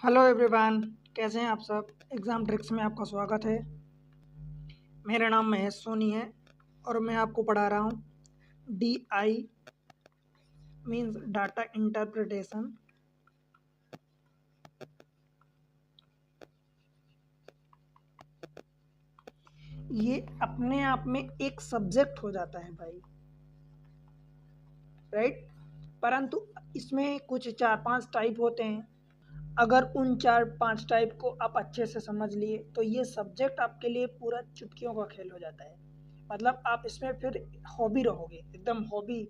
Hello everyone, कैसे हैं आप सब। एग्ज़ाम ट्रिक्स में आपका स्वागत है। मेरा नाम महेश सोनी है और मैं आपको पढ़ा रहा हूँ DI मीन्स डाटा इंटरप्रिटेशन। ये अपने आप में एक सब्जेक्ट हो जाता है भाई, राइट। परंतु इसमें कुछ 4-5 टाइप होते हैं। अगर उन 4-5 टाइप को आप अच्छे से समझ लिए तो ये सब्जेक्ट आपके लिए पूरा चुटकियों का खेल हो जाता है। मतलब आप इसमें फिर हॉबी रहोगे, एकदम हॉबी।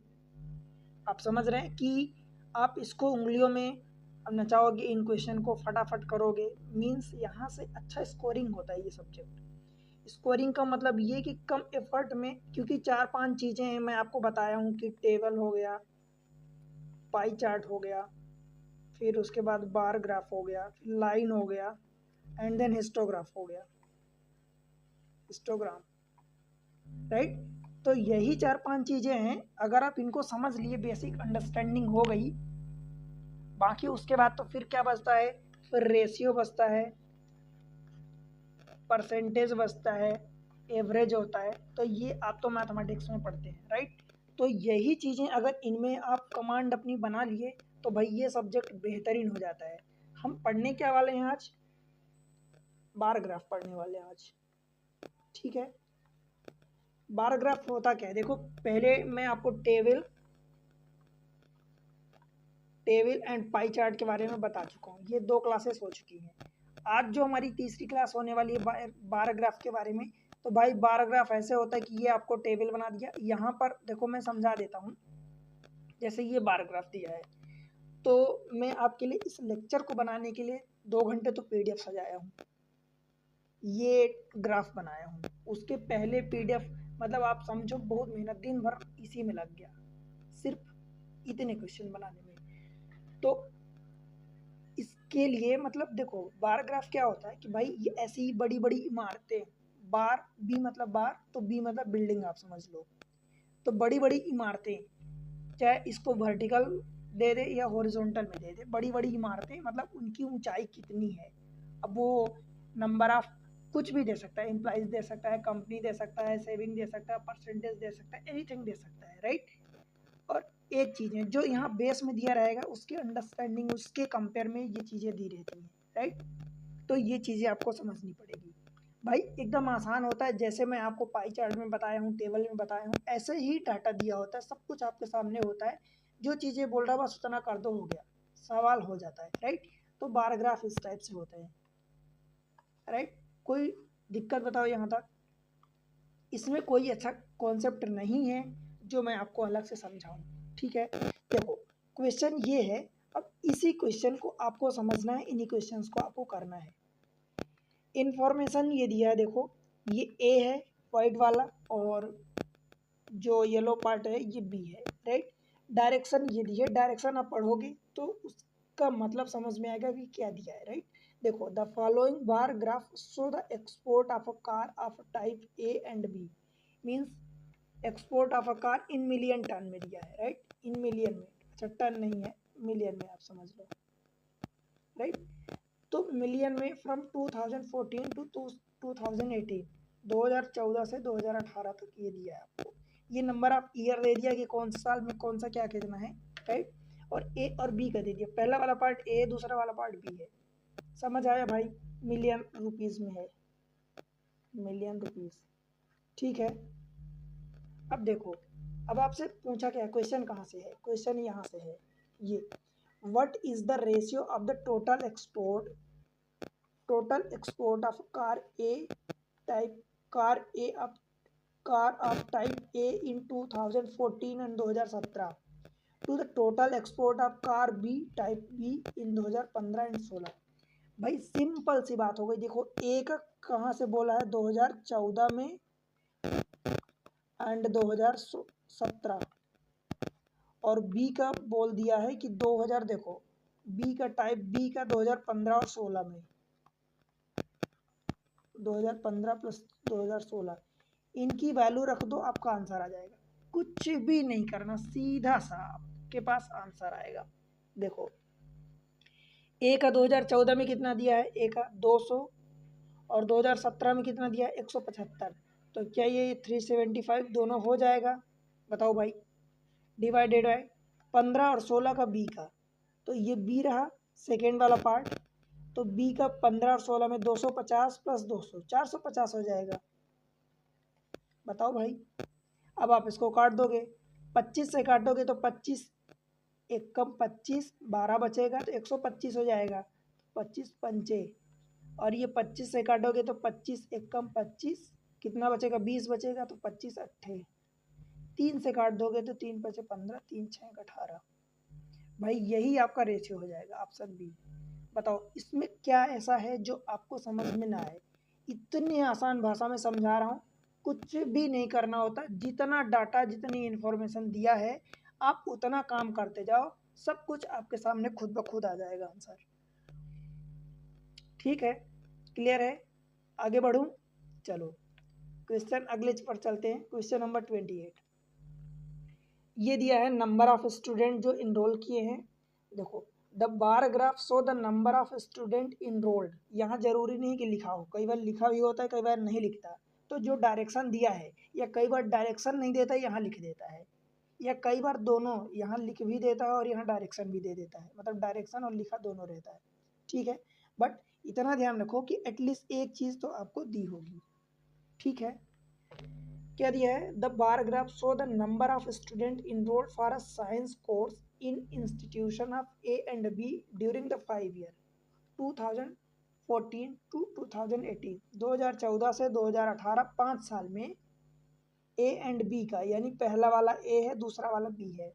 आप समझ रहे हैं कि आप इसको उंगलियों में अब नचाओगे, इन क्वेश्चन को फटाफट करोगे। मीन्स यहाँ से अच्छा स्कोरिंग होता है ये सब्जेक्ट। स्कोरिंग का मतलब ये कि कम एफर्ट में, क्योंकि 4-5 चीज़ें हैं मैं आपको बताया हूँ कि टेबल हो गया, पाई चार्ट हो गया, फिर उसके बाद बार ग्राफ हो गया, फिर लाइन हो गया, एंड देन हिस्टोग्राफ हो गया, हिस्टोग्राम, राइट। तो यही 4-5 चीज़ें हैं। अगर आप इनको समझ लिए, बेसिक अंडरस्टैंडिंग हो गई, बाकी उसके बाद तो फिर क्या बचता है, फिर रेशियो बचता है, परसेंटेज बचता है, एवरेज होता है। तो ये आप तो मैथमेटिक्स में पढ़ते हैं, राइट। तो यही चीज़ें अगर इनमें आप कमांड अपनी बना लिए तो भाई ये सब्जेक्ट बेहतरीन हो जाता है। हम पढ़ने क्या वाले हैं आज, बार ग्राफ पढ़ने वाले हैं आज, ठीक है। बार ग्राफ होता क्या है, देखो पहले मैं आपको टेबल एंड पाई चार्ट के बारे में बता चुका हूँ। ये 2 क्लासेस हो चुकी हैं। आज जो हमारी तीसरी क्लास होने वाली है बार ग्राफ के बारे में, तो भाई बार ग्राफ ऐसे होता है कि ये आपको टेबल बना दिया। यहाँ पर देखो मैं समझा देता हूँ। जैसे ये बार ग्राफ दिया है, तो मैं आपके लिए इस लेक्चर को बनाने के लिए 2 घंटे तो PDF सजाया हूँ, ये ग्राफ बनाया हूँ। उसके पहले PDF, मतलब आप समझो बहुत मेहनत, दिन भर इसी में लग गया, सिर्फ इतने क्वेश्चन बनाने में। तो इसके लिए मतलब देखो बार ग्राफ क्या होता है कि भाई ये ऐसी बड़ी बड़ी इमारतें, बार बी मतलब बार, तो बी मतलब बिल्डिंग, आप समझ लो। तो बड़ी बड़ी इमारतें, चाहे इसको वर्टिकल दे दे या हॉरिजॉन्टल में दे दे, बड़ी बड़ी इमारतें मतलब उनकी ऊंचाई कितनी है। अब वो नंबर ऑफ कुछ भी दे सकता है, एम्प्लॉइज दे सकता है, कंपनी दे सकता है, सेविंग दे सकता है, परसेंटेज दे सकता है, एनीथिंग दे सकता है, राइट। और एक चीज़ है जो यहाँ बेस में दिया रहेगा, उसके अंडरस्टैंडिंग, उसके कंपेयर में ये चीज़ें दी रहती हैं, राइट। तो ये चीज़ें आपको समझनी पड़ेगी भाई। एकदम आसान होता है, जैसे मैं आपको पाई चार्ट में बताया हूँ, टेबल में बताया हूँ, ऐसे ही डाटा दिया होता है, सब कुछ आपके सामने होता है। जो चीज़ें बोल रहा है बस उतना कर दो, हो गया, सवाल हो जाता है, राइट। तो बार ग्राफ इस टाइप से होते हैं, राइट। कोई दिक्कत बताओ यहाँ तक। इसमें कोई अच्छा कॉन्सेप्ट नहीं है जो मैं आपको अलग से समझाऊं, ठीक है। देखो क्वेश्चन ये है, अब इसी क्वेश्चन को आपको समझना है, इन्हीं क्वेश्चंस को आपको करना है। इंफॉर्मेशन ये दिया है, देखो ये ए है वाइट वाला, और जो येलो पार्ट है ये बी है, राइट। डायरेक्शन ये दिया है, डायरेक्शन आप पढ़ोगे तो उसका मतलब समझ में आएगा कि क्या दिया है, राइट। देखो the following bar graph show the export of a car of type A and B. Means export of a car in million ton में दिया है, राइट। इन मिलियन में, अच्छा टन नहीं है, मिलियन में, आप समझ लो, राइट। तो मिलियन में फ्रॉम 2014 टू 2018, 2014 से 2018 तक ये दिया है आपको। ये नंबर ऑफ ईयर दे दिया कि कौन सा साल में कौन सा क्या कितना है, राइट। और ए और बी का दे दिया, पहला वाला पार्ट ए, दूसरा वाला पार्ट बी है। समझ आया भाई, मिलियन रुपीस में है, मिलियन रुपीस, ठीक है। अब देखो, अब आपसे पूछा क्या है, क्वेश्चन कहाँ से है, क्वेश्चन यहाँ से है ये, what is the ratio of the total export of car A type, car of type A in 2014 and 2017 to the total export of car B type B in 2015 and 16। भाई simple सी बात हो गई। देखो ए का कहाँ से बोला है, 2014 में एंड 2017, और बी का बोल दिया है कि 2000, देखो बी का टाइप बी का 2015 और 16 में, 2015 प्लस 2016, इनकी वैल्यू रख दो, आपका आंसर आ जाएगा। कुछ भी नहीं करना, सीधा सा आपके पास आंसर आएगा। देखो ए का 2014 में कितना दिया है, ए का 200 और 2017 में कितना दिया है 175। तो क्या ये 375 दोनों हो जाएगा, बताओ भाई। डिवाइडेड बाय 15 और 16 का बी का, तो ये बी रहा सेकेंड वाला पार्ट। तो बी का 15 और 16 में 250 प्लस 200 450 हो जाएगा, बताओ भाई। अब आप इसको काट दोगे, 25 से काटोगे तो 25 एक कम 25 12 बचेगा तो 125 हो जाएगा, 25 पंचे। और ये 25 से काटोगे तो 25 एक कम 25 कितना बचेगा 20 बचेगा, तो 25 अट्ठे 3 से काट दोगे तो 3 बचे 15 3 6 18। भाई यही आपका रेशियो हो जाएगा, ऑप्शन बी। बताओ इसमें क्या ऐसा है जो आपको समझ में ना आए। इतनी आसान भाषा में समझा रहा हूँ, कुछ भी नहीं करना होता, जितना डाटा जितनी इन्फॉर्मेशन दिया है आप उतना काम करते जाओ, सब कुछ आपके सामने खुद ब खुद आ जाएगा आंसर। ठीक है, क्लियर है, आगे बढ़ूं। चलो क्वेश्चन अगले पर चलते हैं। क्वेश्चन नंबर 28 ये दिया है, नंबर ऑफ स्टूडेंट जो इनरोल किए हैं। देखो the bar graph show the number of student enrolled. यहाँ जरूरी नहीं कि लिखा हो, कई बार लिखा भी होता है कई बार नहीं लिखता। तो जो डायरेक्शन दिया है, या कई बार डायरेक्शन नहीं देता यहाँ लिख देता है, या कई बार दोनों यहाँ लिख भी देता है और यहाँ डायरेक्शन भी दे देता है, मतलब डायरेक्शन और लिखा दोनों रहता है। ठीक है, बट इतना ध्यान रखो कि एटलीस्ट एक चीज़ तो आपको दी होगी। ठीक है, क्या दिया है, the bar graph show the number of student enrolled for a science course in institution of A and B during the 5 year 2014 to 2018। 2014 से 2018 5 साल में ए एंड बी का, यानी पहला वाला ए है दूसरा वाला बी है।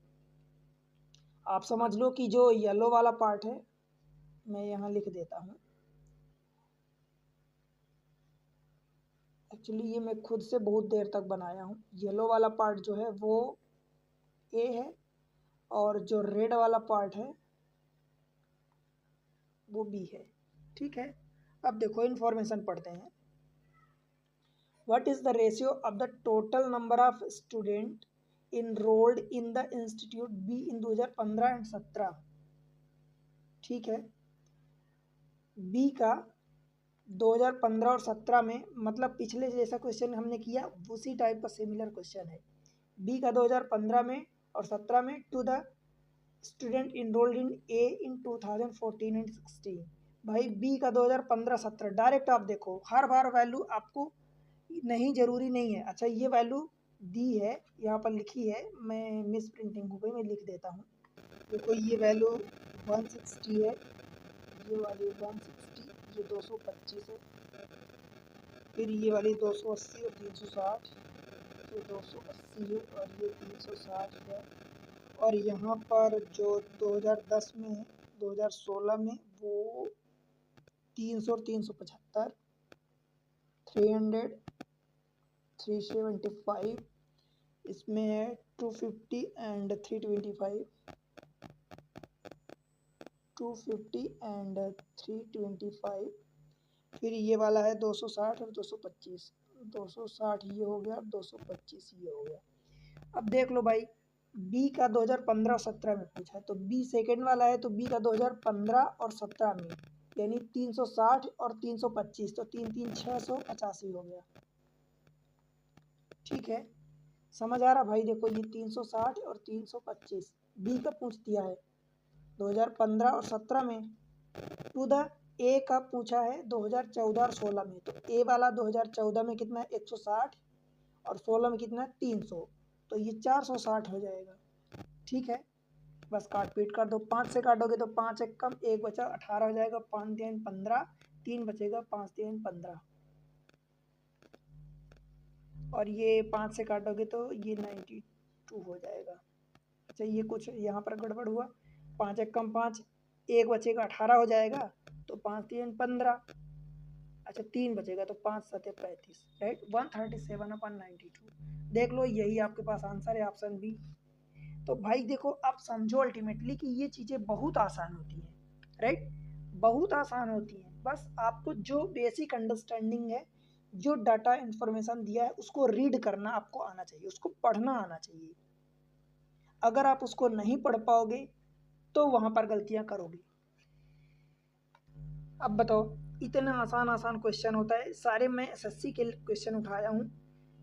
आप समझ लो कि जो येलो वाला पार्ट है मैं यहाँ लिख देता हूँ, एक्चुअली ये मैं खुद से बहुत देर तक बनाया हूँ। येलो वाला पार्ट जो है वो ए है और जो रेड वाला पार्ट है वो बी है। ठीक है, अब देखो इन्फॉर्मेशन पढ़ते हैं। What is the ratio of the total number of student enrolled in the institute B in 2015 and 17। ठीक है, बी का 2015 और 17 में, मतलब पिछले जैसा क्वेश्चन हमने किया उसी टाइप का सिमिलर क्वेश्चन है। बी का 2015 में और 17 में to the student enrolled in A in 2014 and 16। भाई बी का 2015-17 डायरेक्ट आप देखो, हर बार वैल्यू आपको नहीं जरूरी नहीं है। अच्छा ये वैल्यू दी है यहाँ पर लिखी है, मैं मिस प्रिंटिंग हो गई, मैं लिख देता हूँ। देखो ये वैल्यू 160 है, ये वाली 160, ये 225 है, फिर ये वाली 280 और 360, ये 280 है और ये 360 है। और यहाँ पर जो 2010 में है 2016 में वो 300 और 375, 300, 375, इसमें है 250 एंड 325, 250 एंड 325। फिर ये वाला है 260 और 225, 260 ये हो गया, 225 ये हो गया। अब देख लो भाई, बी का 2015 और 17 में पूछा है, तो बी सेकेंड वाला है, तो बी का 2015 और 17 में यानी 360 और 325, तो 3 3 685 हो गया। ठीक है, समझ आ रहा भाई। देखो ये 360 और 325 बी का पूछ दिया है 2015 और 17 में। टू द ए का पूछा है 2014 और 16 में, तो ए वाला 2014 में कितना है 160 और 16 में कितना है 300, तो ये 460 हो जाएगा। ठीक है, बस काट पीट कर दो, 5 से काटोगे तो 5 एक कम 1 बचा 18 हो जाएगा, 5 3 15, 3 बचेगा 5 3 15, और ये 5 से काटोगे तो ये 92 हो जाएगा। अच्छा ये कुछ यहाँ पर गड़बड़ हुआ, 5 एक कम 5, 1 बचेगा 18 हो जाएगा, तो 5 3 15, अच्छा 3 बचेगा तो 5 7 35, राइट, 137/92। देख लो यही आपके पास आंसर है, ऑप्शन बी। तो भाई देखो आप समझो अल्टीमेटली कि ये चीज़ें बहुत आसान होती हैं, राइट, बहुत आसान होती हैं। बस आपको जो बेसिक अंडरस्टैंडिंग है, जो डाटा इन्फॉर्मेशन दिया है उसको रीड करना आपको आना चाहिए, उसको पढ़ना आना चाहिए। अगर आप उसको नहीं पढ़ पाओगे तो वहाँ पर गलतियाँ करोगे। अब बताओ, इतना आसान आसान क्वेश्चन होता है सारे। मैं एसएससी के क्वेश्चन उठाया हूँ,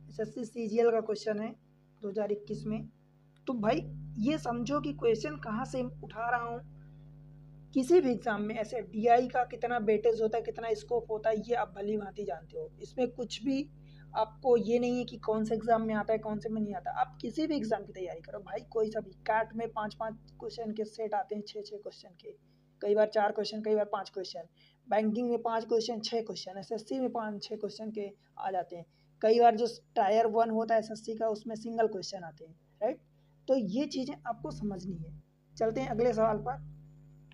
एसएससी सीजीएल का क्वेश्चन है 2021 में। तो भाई ये समझो कि क्वेश्चन कहाँ से उठा रहा हूँ। किसी भी एग्जाम में ऐसे डीआई का कितना वेटेज होता है, कितना स्कोप होता है, ये आप भली भांति जानते हो। इसमें कुछ भी आपको ये नहीं है कि कौन से एग्जाम में आता है कौन से में नहीं आता। आप किसी भी एग्जाम की तैयारी करो भाई, कोई सा भी। कैट में 5-5 क्वेश्चन के सेट आते हैं, 6-6 क्वेश्चन के, कई बार 4 क्वेश्चन, कई बार 5 क्वेश्चन। बैंकिंग में 5 क्वेश्चन 6 क्वेश्चन, एसएससी में 5-6 क्वेश्चन के आ जाते हैं। कई बार जो टायर 1 होता है एसएससी का, उसमें सिंगल क्वेश्चन आते हैं, राइट। तो ये चीज़ें आपको समझनी है। चलते हैं अगले सवाल पर।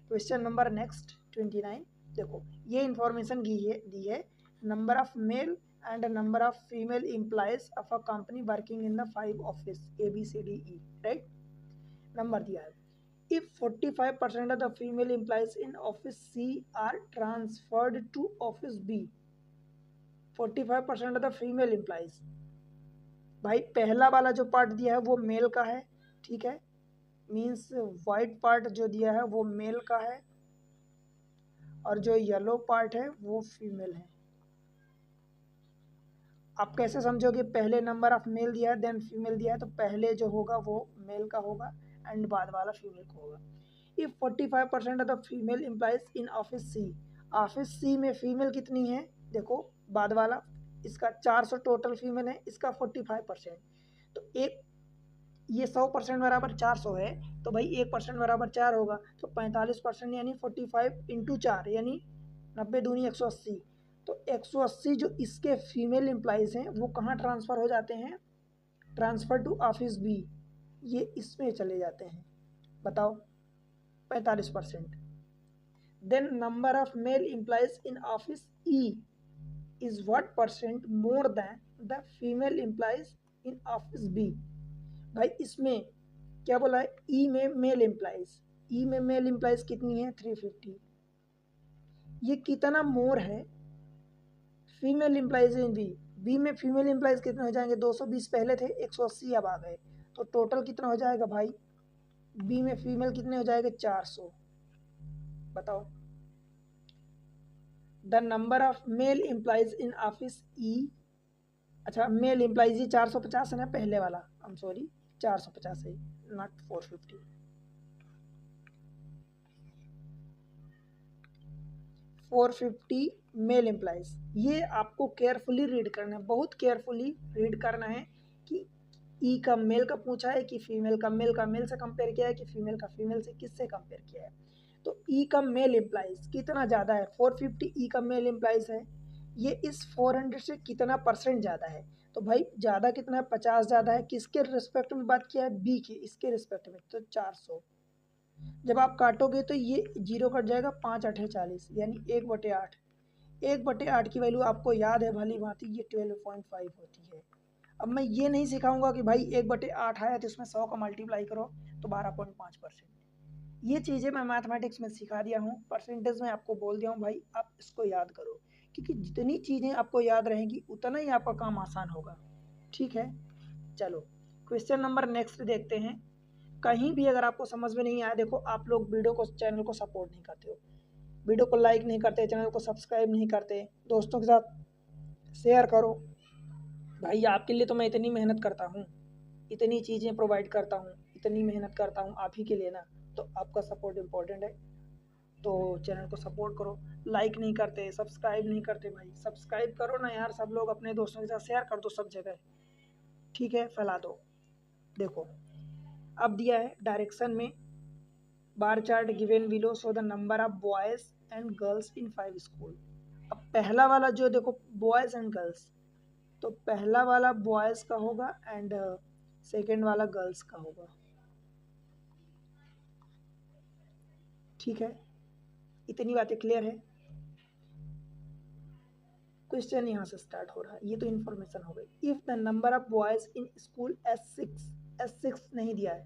Question number next 29। देखो ये इंफॉर्मेशन दी है number of male and number of female employees of a company working in the 5 office ABCDE, right. Number दिया है, if 45% of the female employees in office C are transferred to office B, 45% of the female employees। भाई पहला वाला जो part दिया है वो mail का है, ठीक है, मीन्स वाइट पार्ट जो दिया है वो मेल का है, और जो येलो पार्ट है वो फीमेल है। आप कैसे समझोगे, पहले नंबर ऑफ मेल दिया है देन फीमेल दिया है, तो पहले जो होगा वो मेल का होगा एंड बाद वाला फीमेल का होगा। If 45% of the female employees in office C में फीमेल कितनी है, देखो बाद वाला, इसका 400 टोटल फीमेल है, इसका 45%। तो एक ये 100% बराबर 400 है, तो भाई 1% बराबर 4 होगा, तो 45% यानी 45 इंटू 4 यानी 90 दूनी 180। तो 180 जो इसके फीमेल एम्प्लॉइज़ हैं वो कहाँ ट्रांसफ़र हो जाते हैं, ट्रांसफ़र टू ऑफिस बी, ये इसमें चले जाते हैं। बताओ 45%। Then number of male employees in office E is what percent more than the female employees in office B. भाई इसमें क्या बोला है, ई में मेल एम्प्लॉइज, ई में मेल एम्प्लॉइज कितनी है 350, ये कितना मोर है फीमेल एम्प्लॉइज इन बी में फीमेल एम्प्लॉइज कितने हो जाएंगे, 220 पहले थे 180 अब आ गए, तो टोटल कितना हो जाएगा भाई, बी में फीमेल कितने हो जाएंगे 400। बताओ the number of male employees in office ई, अच्छा मेल एम्प्लॉइज ही 450 है ना पहले वाला, आई एम सॉरी 450 है नॉट 450। 450 मेल एम्प्लॉइज, ये आपको केयरफुली रीड करना है, बहुत केयरफुली रीड करना है कि ई का मेल का पूछा है कि फीमेल का मेल से कंपेयर किया है कि फीमेल का फीमेल से किससे कंपेयर किया है। तो ई का मेल एम्प्लॉइज कितना ज़्यादा है, 450 ई का मेल एम्प्लॉइज है, ये इस 400 से कितना परसेंट ज़्यादा है। तो भाई ज़्यादा कितना है, 50 ज़्यादा है, किसके रिस्पेक्ट में बात किया है, बी की, इसके रिस्पेक्ट में, तो 400। जब आप काटोगे तो ये 0 कट जाएगा, 5 8 40 यानी 1/8। 1/8 की वैल्यू आपको याद है भली भांति, ये 12.5 होती है। अब मैं ये नहीं सिखाऊंगा कि भाई 1/8 आया तो इसमें 100 का मल्टीप्लाई करो तो 12.5%। ये चीज़ें मैं मैथमेटिक्स में सिखा दिया हूँ, परसेंटेज में आपको बोल दिया हूँ भाई आप इसको याद करो, क्योंकि जितनी चीज़ें आपको याद रहेंगी उतना ही आपका काम आसान होगा, ठीक है। चलो क्वेश्चन नंबर नेक्स्ट देखते हैं। कहीं भी अगर आपको समझ में नहीं आया, देखो आप लोग वीडियो को, चैनल को सपोर्ट नहीं करते हो, वीडियो को लाइक नहीं करते, चैनल को सब्सक्राइब नहीं करते, दोस्तों के साथ शेयर करो। भाई आपके लिए तो मैं इतनी मेहनत करता हूँ, इतनी चीज़ें प्रोवाइड करता हूँ, इतनी मेहनत करता हूँ आप ही के लिए ना, तो आपका सपोर्ट इम्पोर्टेंट है। तो चैनल को सपोर्ट करो, लाइक नहीं करते, सब्सक्राइब नहीं करते, भाई सब्सक्राइब करो ना यार, सब लोग अपने दोस्तों के साथ शेयर कर दो सब जगह, ठीक है, फैला दो। देखो अब दिया है डायरेक्शन में, bar chart given below show the number of boys and girls in 5 school. अब पहला वाला जो देखो बॉयज एंड गर्ल्स, तो पहला वाला बॉयज का होगा एंड सेकेंड वाला गर्ल्स का होगा, ठीक है, इतनी बातें क्लियर है। क्वेश्चन यहाँ से स्टार्ट हो रहा है, ये तो इन्फॉर्मेशन हो गई। If the number of boys in school S6 नहीं दिया है,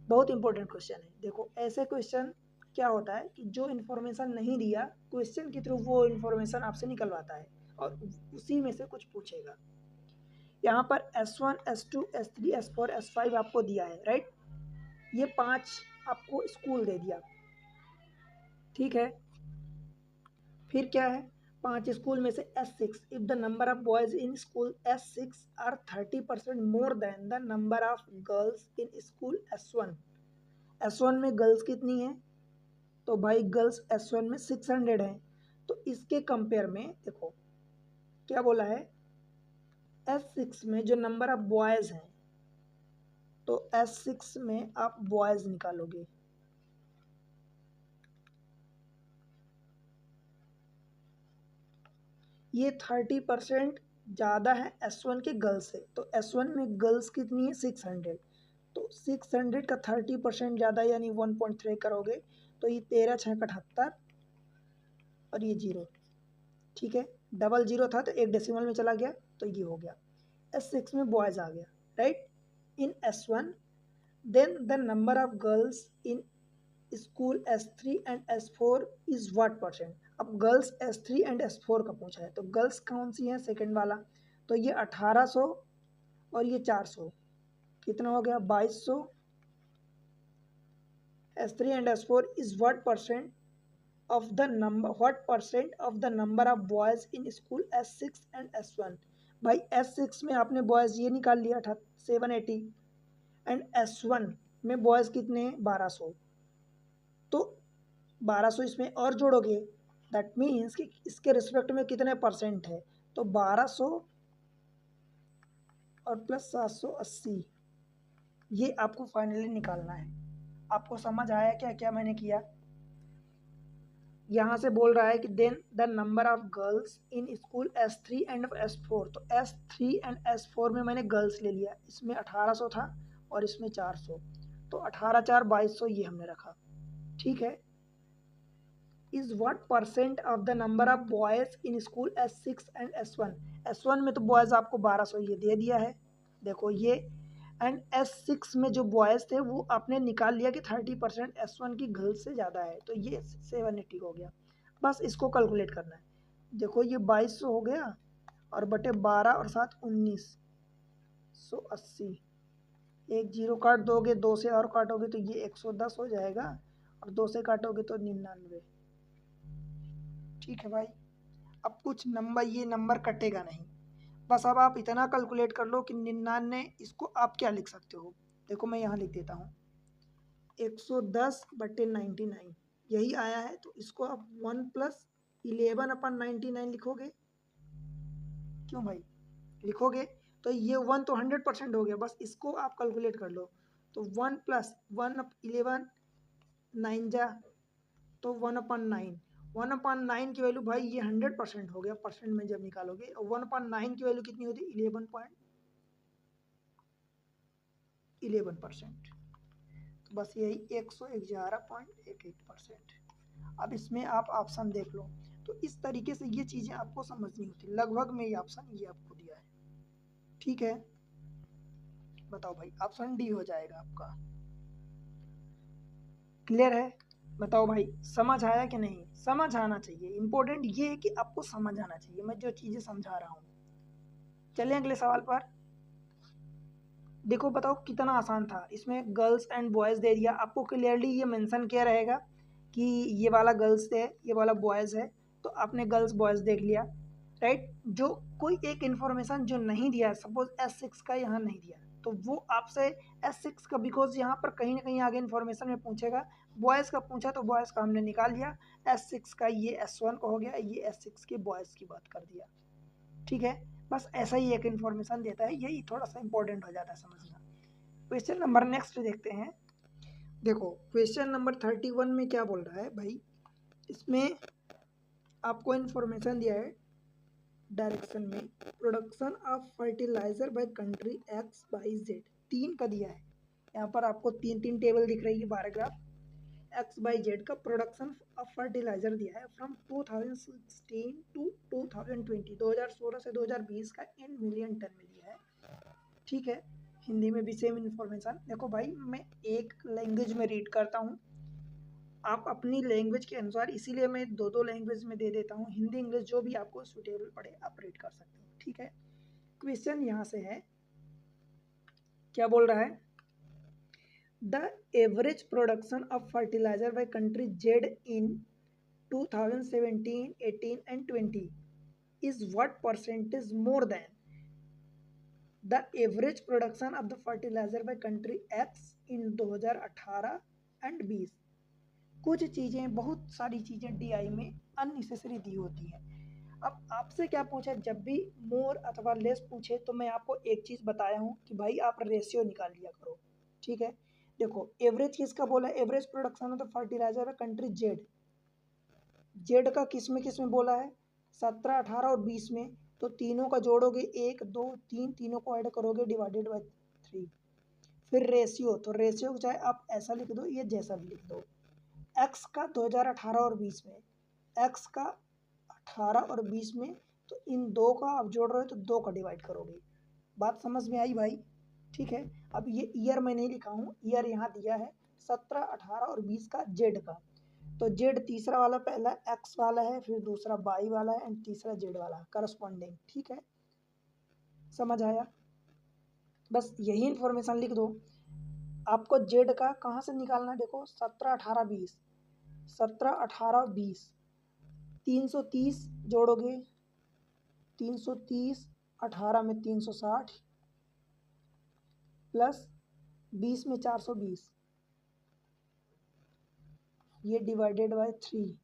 बहुत इंपॉर्टेंट क्वेश्चन है। देखो ऐसे क्वेश्चन क्या होता है कि जो इन्फॉर्मेशन नहीं दिया, क्वेश्चन के थ्रू वो इन्फॉर्मेशन आपसे निकलवाता है और उसी में से कुछ पूछेगा। यहाँ पर S1 S2 S3 S4 S5 आपको दिया है, राइट, ये 5 आपको स्कूल दे दिया, ठीक है। फिर क्या है, 5 स्कूल में से S6 if the number of boys in school S6 are 30% more than the number of girls in school S1। S1 में गर्ल्स कितनी है, तो भाई गर्ल्स S1 में 600 है। तो इसके कंपेयर में देखो क्या बोला है, S6 में जो नंबर ऑफ बॉयज हैं, तो S6 में आप बॉयज निकालोगे, ये 30% ज़्यादा है S1 के गर्ल्स से। तो S1 में गर्ल्स कितनी है 600, तो 600 का 30% ज़्यादा यानी 1.3 करोगे तो ये 13 6 78 और ये 0, ठीक है। डबल 0 था तो एक डेसिमल में चला गया तो ये हो गया। S6 में बॉयज़ आ गया, right. In S1 then the number of girls in school S3 and S4 is what percent. अब गर्ल्स S3 एंड S4 का पूछा है, तो गर्ल्स कौन सी है, सेकंड वाला, तो ये 1800 और ये 400, कितना हो गया 2200। S3 and S4 is what percent of the number, what percent of the number of boys in school S6 and S1। भाई S6 में आपने बॉयज ये निकाल लिया था 780 एंड S1 में बॉयज कितने हैं 1200, तो 1200 इसमें और जोड़ोगे, दैट मीन्स कि इसके रिस्पेक्ट में कितने परसेंट है, तो 1200 और प्लस 780, ये आपको फाइनली निकालना है। आपको समझ आया क्या क्या मैंने किया। यहाँ से बोल रहा है कि then the number of girls in school S3 and S4, तो S3 एंड S4 में मैंने गर्ल्स ले लिया, इसमें 1800 था और इसमें 400, तो 18 4 2200 ये हमने रखा, ठीक है। Is what percent of the number of boys in school S6 and S1। S1 में तो बॉयज आपको 1200 ये दे दिया है, देखो ये, एंड S6 में जो बॉयज थे वो आपने निकाल लिया कि 30% S1 की गर्ल्स से ज़्यादा है, तो ये 780 हो गया। बस इसको कैलकुलेट करना है, देखो ये 2200 हो गया और बटे 12 और 7 1980, एक जीरो काट दोगे, 2 से और काटोगे तो ये 110 हो जाएगा और 2 से काटोगे तो 99, ठीक है भाई। अब कुछ नंबर, ये नंबर कटेगा नहीं, बस अब आप इतना कैलकुलेट कर लो कि 99, इसको आप क्या लिख सकते हो, देखो मैं यहाँ लिख देता हूँ 110/99 यही आया है, तो इसको आप 1 + 11/99 लिखोगे, क्यों भाई लिखोगे, तो ये 1 तो 100% हो गया, बस इसको आप कैलकुलेट कर लो, तो 1 + 1/11 9 जा तो 1/9, 1/9 की वैल्यू भाई ये 100% हो गया, परसेंट में जब निकालोगे, और 1/9 की वैल्यू कितनी होती है 11%, तो बस यही 111.11%। अब इसमें आप ऑप्शन देख लो, तो इस तरीके से ये चीज़ें आपको समझनी होती, लगभग में ये ऑप्शन ये आपको दिया है, ठीक है। बताओ भाई, ऑप्शन डी हो जाएगा आपका, क्लियर है। बताओ भाई समझ आया कि नहीं, समझ आना चाहिए, इंपॉर्टेंट ये है कि आपको समझ आना चाहिए मैं जो चीज़ें समझा रहा हूँ। चलिए अगले सवाल पर, देखो बताओ कितना आसान था, इसमें गर्ल्स एंड बॉयज़ दे दिया, आपको क्लियरली ये मेंशन किया रहेगा कि ये वाला गर्ल्स है ये वाला बॉयज़ है, तो आपने गर्ल्स बॉयज़ देख लिया, राइट। जो कोई एक इन्फॉर्मेशन जो नहीं दिया, सपोज S6 का यहाँ नहीं दिया, तो वो आपसे S6 का, बिकॉज यहाँ पर कहीं ना कहीं आगे इन्फॉर्मेशन में पूछेगा, बॉयज़ का पूछा तो बॉयज़ का हमने निकाल लिया, S6 का ये S1 का हो गया, ये S6 के बॉयज़ की बात कर दिया, ठीक है। बस ऐसा ही एक इन्फॉर्मेशन देता है, यही थोड़ा सा इंपॉर्टेंट हो जाता है समझना। क्वेश्चन नंबर नेक्स्ट देखते हैं। देखो क्वेश्चन नंबर 31 में क्या बोल रहा है भाई, इसमें आपको इन्फॉर्मेशन दिया है डायरेक्शन में, production of fertiliser by country X Y Z, 3 का दिया है, यहाँ पर आपको 3 टेबल दिख रही है, पैराग्राफ, एक्स बाई जेड का प्रोडक्शन ऑफ फर्टिलाइजर दिया है फ्रॉम 2016 टू 2020, 2016 से 2020 का इन मिलियन टन में दिया है, ठीक है। हिंदी में भी सेम इन्फॉर्मेशन, देखो भाई मैं एक लैंग्वेज में रीड करता हूँ, आप अपनी लैंग्वेज के अनुसार, इसीलिए मैं 2 लैंग्वेज में दे देता हूँ, हिंदी इंग्लिश जो भी आपको सुटेबल पड़े आप रीड कर सकते हो, ठीक है। क्वेश्चन यहाँ से है, क्या बोल रहा है, the average production of fertiliser by country Z in 2017, 18 and 20 is what percentage more than the average production of the fertilizer by country X in 2018 and 20। कुछ चीज़ें, बहुत सारी चीज़ें डीआई में अननेसेसरी दी होती हैं। अब आपसे क्या पूछा, जब भी मोर अथवा लेस पूछे तो मैं आपको एक चीज़ बताया हूँ कि भाई आप रेशियो निकाल लिया करो, ठीक है। देखो एवरेज किसका बोला, average production of the fertiliser है कंट्री जेड। जेड का किस में बोला है, 17, 18 और 20 में। तो तीनों का जोड़ोगे 1, 2, 3, तीनों को ऐड करोगे डिवाइडेड बाई 3। फिर रेशियो, तो रेशियो चाहे आप ऐसा लिख दो, ये जैसा भी लिख दो। एक्स का 2018 और 20 में, एक्स का 18 और 20 में, तो इन दो का आप जोड़ रहे हो तो 2 का डिवाइड करोगे। बात समझ में आई भाई, ठीक है। अब ये ईयर मैं नहीं लिखा हूँ, ईयर यहाँ दिया है 17, 18 और 20 का जेड का। तो जेड तीसरा वाला, पहला एक्स वाला है, फिर दूसरा वाई वाला है एंड तीसरा जेड वाला है करस्पॉन्डिंग, ठीक है। समझ आया, बस यही इंफॉर्मेशन लिख दो। आपको जेड का कहाँ से निकालना है, देखो 17, 18, 20, 17, 18, 20, 330 जोड़ोगे, 330, 18 में 360 प्लस 20 में 420, ये डिवाइडेड बाय 3।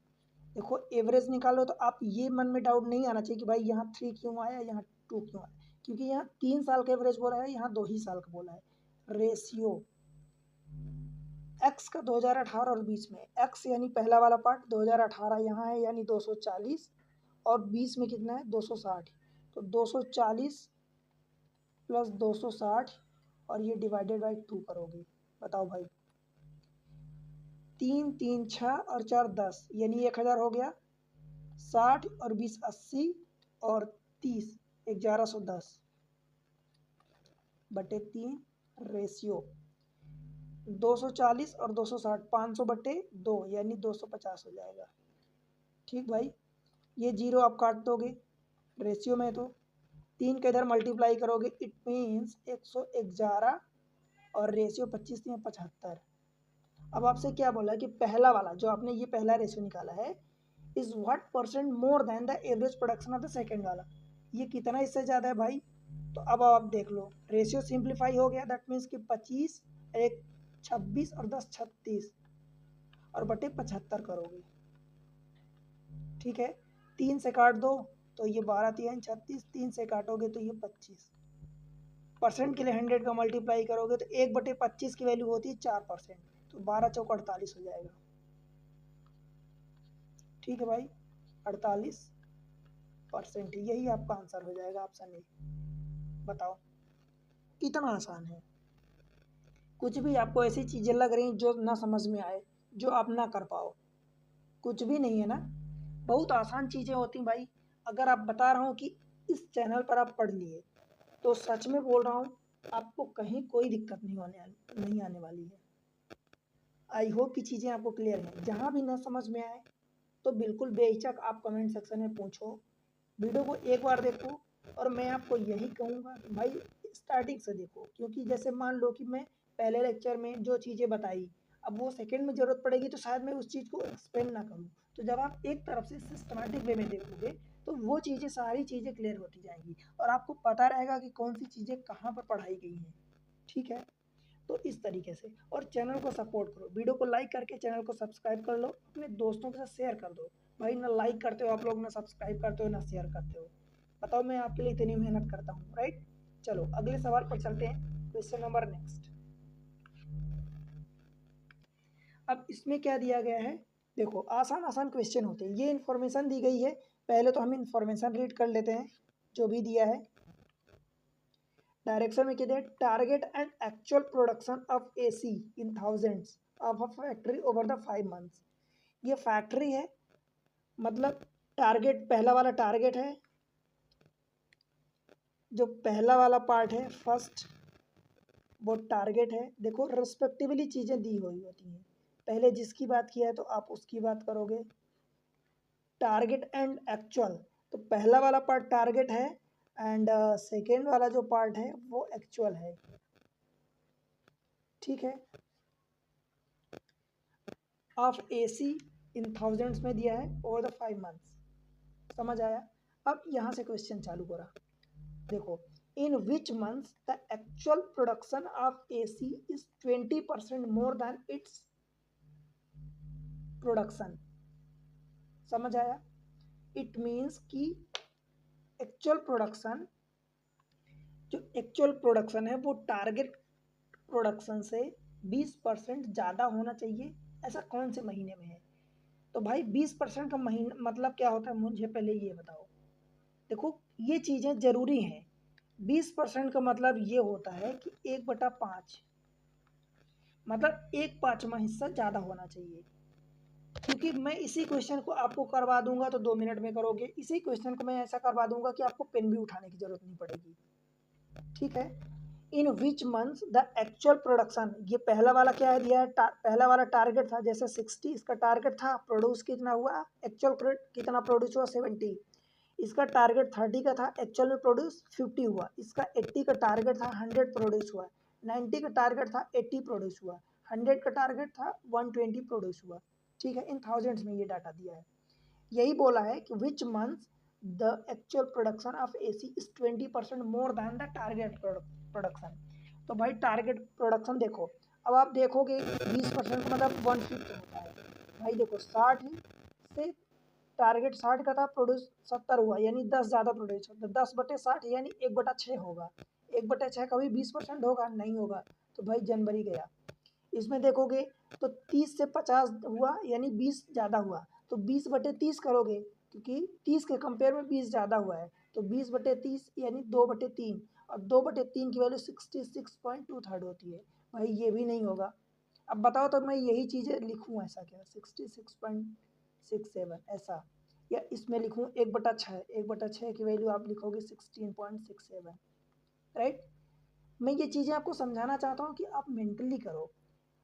देखो एवरेज निकालो तो आप ये मन में डाउट नहीं आना चाहिए कि भाई यहाँ 3 क्यों आया, यहाँ 2 क्यों आया, क्योंकि यहाँ 3 साल का एवरेज बोला है, यहाँ 2 ही साल का बोला है। रेशियो एक्स का 2018 और 20 में, एक्स यानी पहला वाला पार्ट 2018 यहाँ है यानी 240 और 20 में कितना है 260। तो 240 प्लस 260 और ये डिवाइडेड बाई 2 करोगे। बताओ भाई, 3, 3, 6 और 4, 10 यानी 1000 हो गया। 60 और 20 80 और 30 1110 बटे 3 रेशियो 240 और 260 500 बटे 2 यानी 250 हो जाएगा, ठीक भाई। ये जीरो आप काट दोगे रेशियो में, तो 3 के इधर मल्टीप्लाई करोगे, इट मीन्स 111 और रेशियो 25 में 75। अब आपसे क्या बोला है कि पहला वाला जो आपने ये पहला रेशियो निकाला है is what percent more than the average production of the second वाला, ये कितना इससे ज़्यादा है भाई। तो अब आप देख लो रेशियो सिंप्लीफाई हो गया, दैट मीन्स कि 25, 1 26 और 10 36 और बटे 75 करोगे, ठीक है। 3 से काट दो तो ये 12, 3 36, 3 से काटोगे तो ये 25। परसेंट के लिए 100 का मल्टीप्लाई करोगे तो 1/25 की वैल्यू होती है 4%, तो 12 चौक 48 हो जाएगा, ठीक है भाई। 48% यही आपका आंसर हो जाएगा ऑप्शन ए। बताओ कितना आसान है। कुछ भी आपको ऐसी चीज़ें लग रही जो ना समझ में आए, जो आप ना कर पाओ, कुछ भी नहीं है ना, बहुत आसान चीज़ें होती भाई। अगर आप बता रहा हूँ कि इस चैनल पर आप पढ़ लिए तो सच में बोल रहा हूँ आपको कहीं कोई दिक्कत नहीं आने वाली है। आई होप कि चीज़ें आपको क्लियर हैं। जहाँ भी ना समझ में आए तो बिल्कुल बेहिचक आप कमेंट सेक्शन में पूछो, वीडियो को एक बार देखो। और मैं आपको यही कहूँगा कि भाई स्टार्टिंग से देखो, क्योंकि जैसे मान लो कि मैं पहले लेक्चर में जो चीज़ें बताई अब वो सेकंड में ज़रूरत पड़ेगी तो शायद मैं उस चीज़ को एक्सप्लेन ना करूँ। तो जब आप एक तरफ से सिस्टमेटिक वे में देखोगे तो वो चीज़ें सारी चीज़ें क्लियर होती जाएंगी और आपको पता रहेगा कि कौन सी चीज़ें कहाँ पर पढ़ाई गई हैं, ठीक है। तो इस तरीके से, और चैनल को सपोर्ट करो, वीडियो को लाइक करके चैनल को सब्सक्राइब कर लो, अपने दोस्तों के साथ शेयर कर दो। भाई ना लाइक करते हो आप लोग, ना सब्सक्राइब करते हो, ना शेयर करते हो। बताओ मैं आपके लिए इतनी मेहनत करता हूँ, राइट। चलो अगले सवाल पर चलते हैं, क्वेश्चन नंबर नेक्स्ट। अब इसमें क्या दिया गया है, देखो आसान आसान क्वेश्चन होते हैं, ये इन्फॉर्मेशन दी गई है। पहले तो हम इन्फॉर्मेशन रीड कर लेते हैं जो भी दिया है। डायरेक्शन में कहते हैं target and actual production of AC in thousands of a factory over the 5 months. ये फैक्ट्री है, मतलब टारगेट पहला वाला टारगेट है, जो पहला वाला पार्ट है फर्स्ट वो टारगेट है। देखो रिस्पेक्टिवली चीज़ें दी हुई होती हैं, पहले जिसकी बात किया है तो आप उसकी बात करोगे। टारगेट एंड एक्चुअल, तो पहला वाला पार्ट टारगेट है एंड सेकेंड वाला जो पार्ट है वो एक्चुअल है, ठीक है। ऑफ एसी इन थाउजेंड्स में दिया है ओवर द 5 मंथ्स। समझ आया? अब यहाँ से क्वेश्चन चालू करा। देखो, in which months the actual production of AC is 20% more than its production. समझ आया? इट मीन्स कि एक्चुअल प्रोडक्शन, जो एक्चुअल प्रोडक्शन है वो टारगेट प्रोडक्शन से 20% ज़्यादा होना चाहिए। ऐसा कौन से महीने में है? तो भाई 20% का महीना मतलब क्या होता है, मुझे पहले ये बताओ। देखो, ये चीज़ें ज़रूरी हैं। 20% का मतलब ये होता है कि 1/5, मतलब 1/5वां हिस्सा ज़्यादा होना चाहिए। क्योंकि मैं इसी क्वेश्चन को आपको करवा दूंगा तो 2 मिनट में करोगे, इसी क्वेश्चन को मैं ऐसा करवा दूंगा कि आपको पेन भी उठाने की जरूरत नहीं पड़ेगी। ठीक है? In which month the actual production, ये पहला वाला क्या है दिया है, पहला वाला टारगेट था, जैसे 60 इसका टारगेट था, प्रोड्यूस कितना हुआ, एक्चुअल कितना प्रोड्यूस हुआ 70। इसका टारगेट 30 का था, एक्चुअल में प्रोड्यूस 50 हुआ। इसका 80 का टारगेट था, 100 प्रोड्यूस हुआ। 90 का टारगेट था, 80 प्रोड्यूस हुआ। 100 का टारगेट था, 120 प्रोड्यूस हुआ। ठीक है? इन थाउजेंड्स में ये डाटा दिया है। यही बोला है कि विच month the actual production of AC is 20% more than the target production. तो भाई टारगेट प्रोडक्शन देखो, अब आप देखोगे 20% का मतलब 1/5 होता है। भाई देखो 60 से टारगेट 60 का था, प्रोड्यूस 70 हुआ, यानी 10 ज़्यादा प्रोड्यूस होता है। 10/60 यानी 1/6 होगा। 1/6 कभी 20% होगा? नहीं होगा। तो भाई जनवरी गया। इसमें देखोगे तो 30 से 50 हुआ, यानी 20 ज़्यादा हुआ। तो 20/30 करोगे, क्योंकि 30 के कंपेयर में 20 ज़्यादा हुआ है। तो 20/30 यानी 2/3, और 2/3 की वैल्यू 66.23 होती है। भाई ये भी नहीं होगा। अब बताओ तो मैं यही चीज़ें लिखूँ ऐसा क्या, 66.67 ऐसा, या इसमें लिखूँ 1/6, 1/6 की वैल्यू आप लिखोगे 16.67, राइट? मैं ये चीज़ें आपको समझाना चाहता हूँ कि आप मेंटली करो।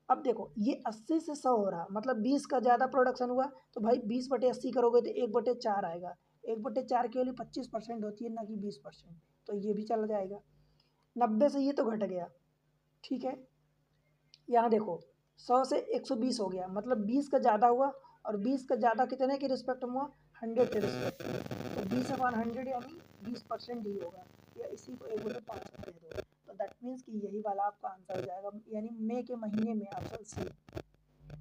अब देखो, ये 80 से 100 हो रहा, मतलब 20 का ज़्यादा प्रोडक्शन हुआ, तो भाई 20/80 करोगे तो 1/4 आएगा। 1/4 की वैल्यू 25% होती है, ना कि 20%। तो ये भी चला जाएगा। 90 से ये तो घट गया। ठीक है? यहाँ देखो 100 से 120 हो गया, मतलब 20 का ज़्यादा हुआ, और 20 का ज़्यादा कितने के रिस्पेक्ट में हुआ, 100 के रिस्पेक्ट में। तो 20/100 यानी 20% ही होगा, या इसी को 1/5 कह दो। तो दैट मीन्स कि यही वाला आपका आंसर हो जाएगा, यानी मई के महीने में अप्रैल से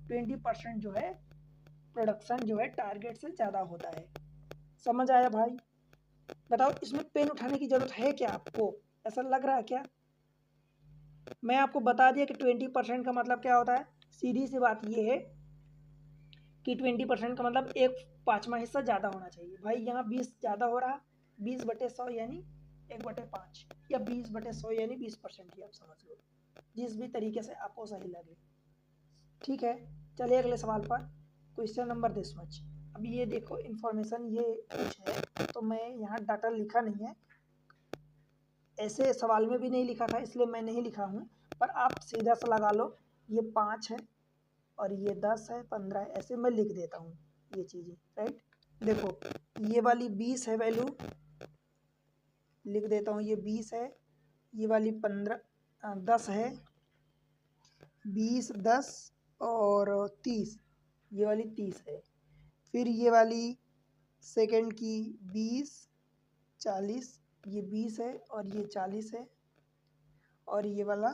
20% जो है प्रोडक्शन जो है टारगेट से ज़्यादा होता है। समझ आया भाई? बताओ, इसमें पेन उठाने की ज़रूरत है क्या आपको? ऐसा लग रहा है क्या? मैं आपको बता दिया कि 20% का मतलब क्या होता है। सीधी सी बात ये है कि 20% का मतलब 1/5वां हिस्सा ज़्यादा होना चाहिए। भाई यहाँ 20 ज़्यादा हो रहा, 20/100 यानी 1/5, या 20/100 यानी 20% ही आप समझ लो, जिस भी तरीके से आपको सही लगे। ठीक है? चलिए अगले सवाल पर। Question number this much. अब ये देखो इन्फॉर्मेशन ये कुछ है, तो मैं यहाँ डाटा लिखा नहीं है, ऐसे सवाल में भी नहीं लिखा था, इसलिए मैं नहीं लिखा हूँ। पर आप सीधा सा लगा लो, ये 5 है और ये 10 है, 15 है, ऐसे मैं लिख देता हूँ ये चीज़ें, राइट? देखो, ये वाली 20 है वैल्यू, लिख देता हूँ ये 20 है। ये वाली 10 है, 20, 10 और 30, ये वाली 30 है। फिर ये वाली सेकंड की 20, 40, ये 20 है और ये 40 है, और ये वाला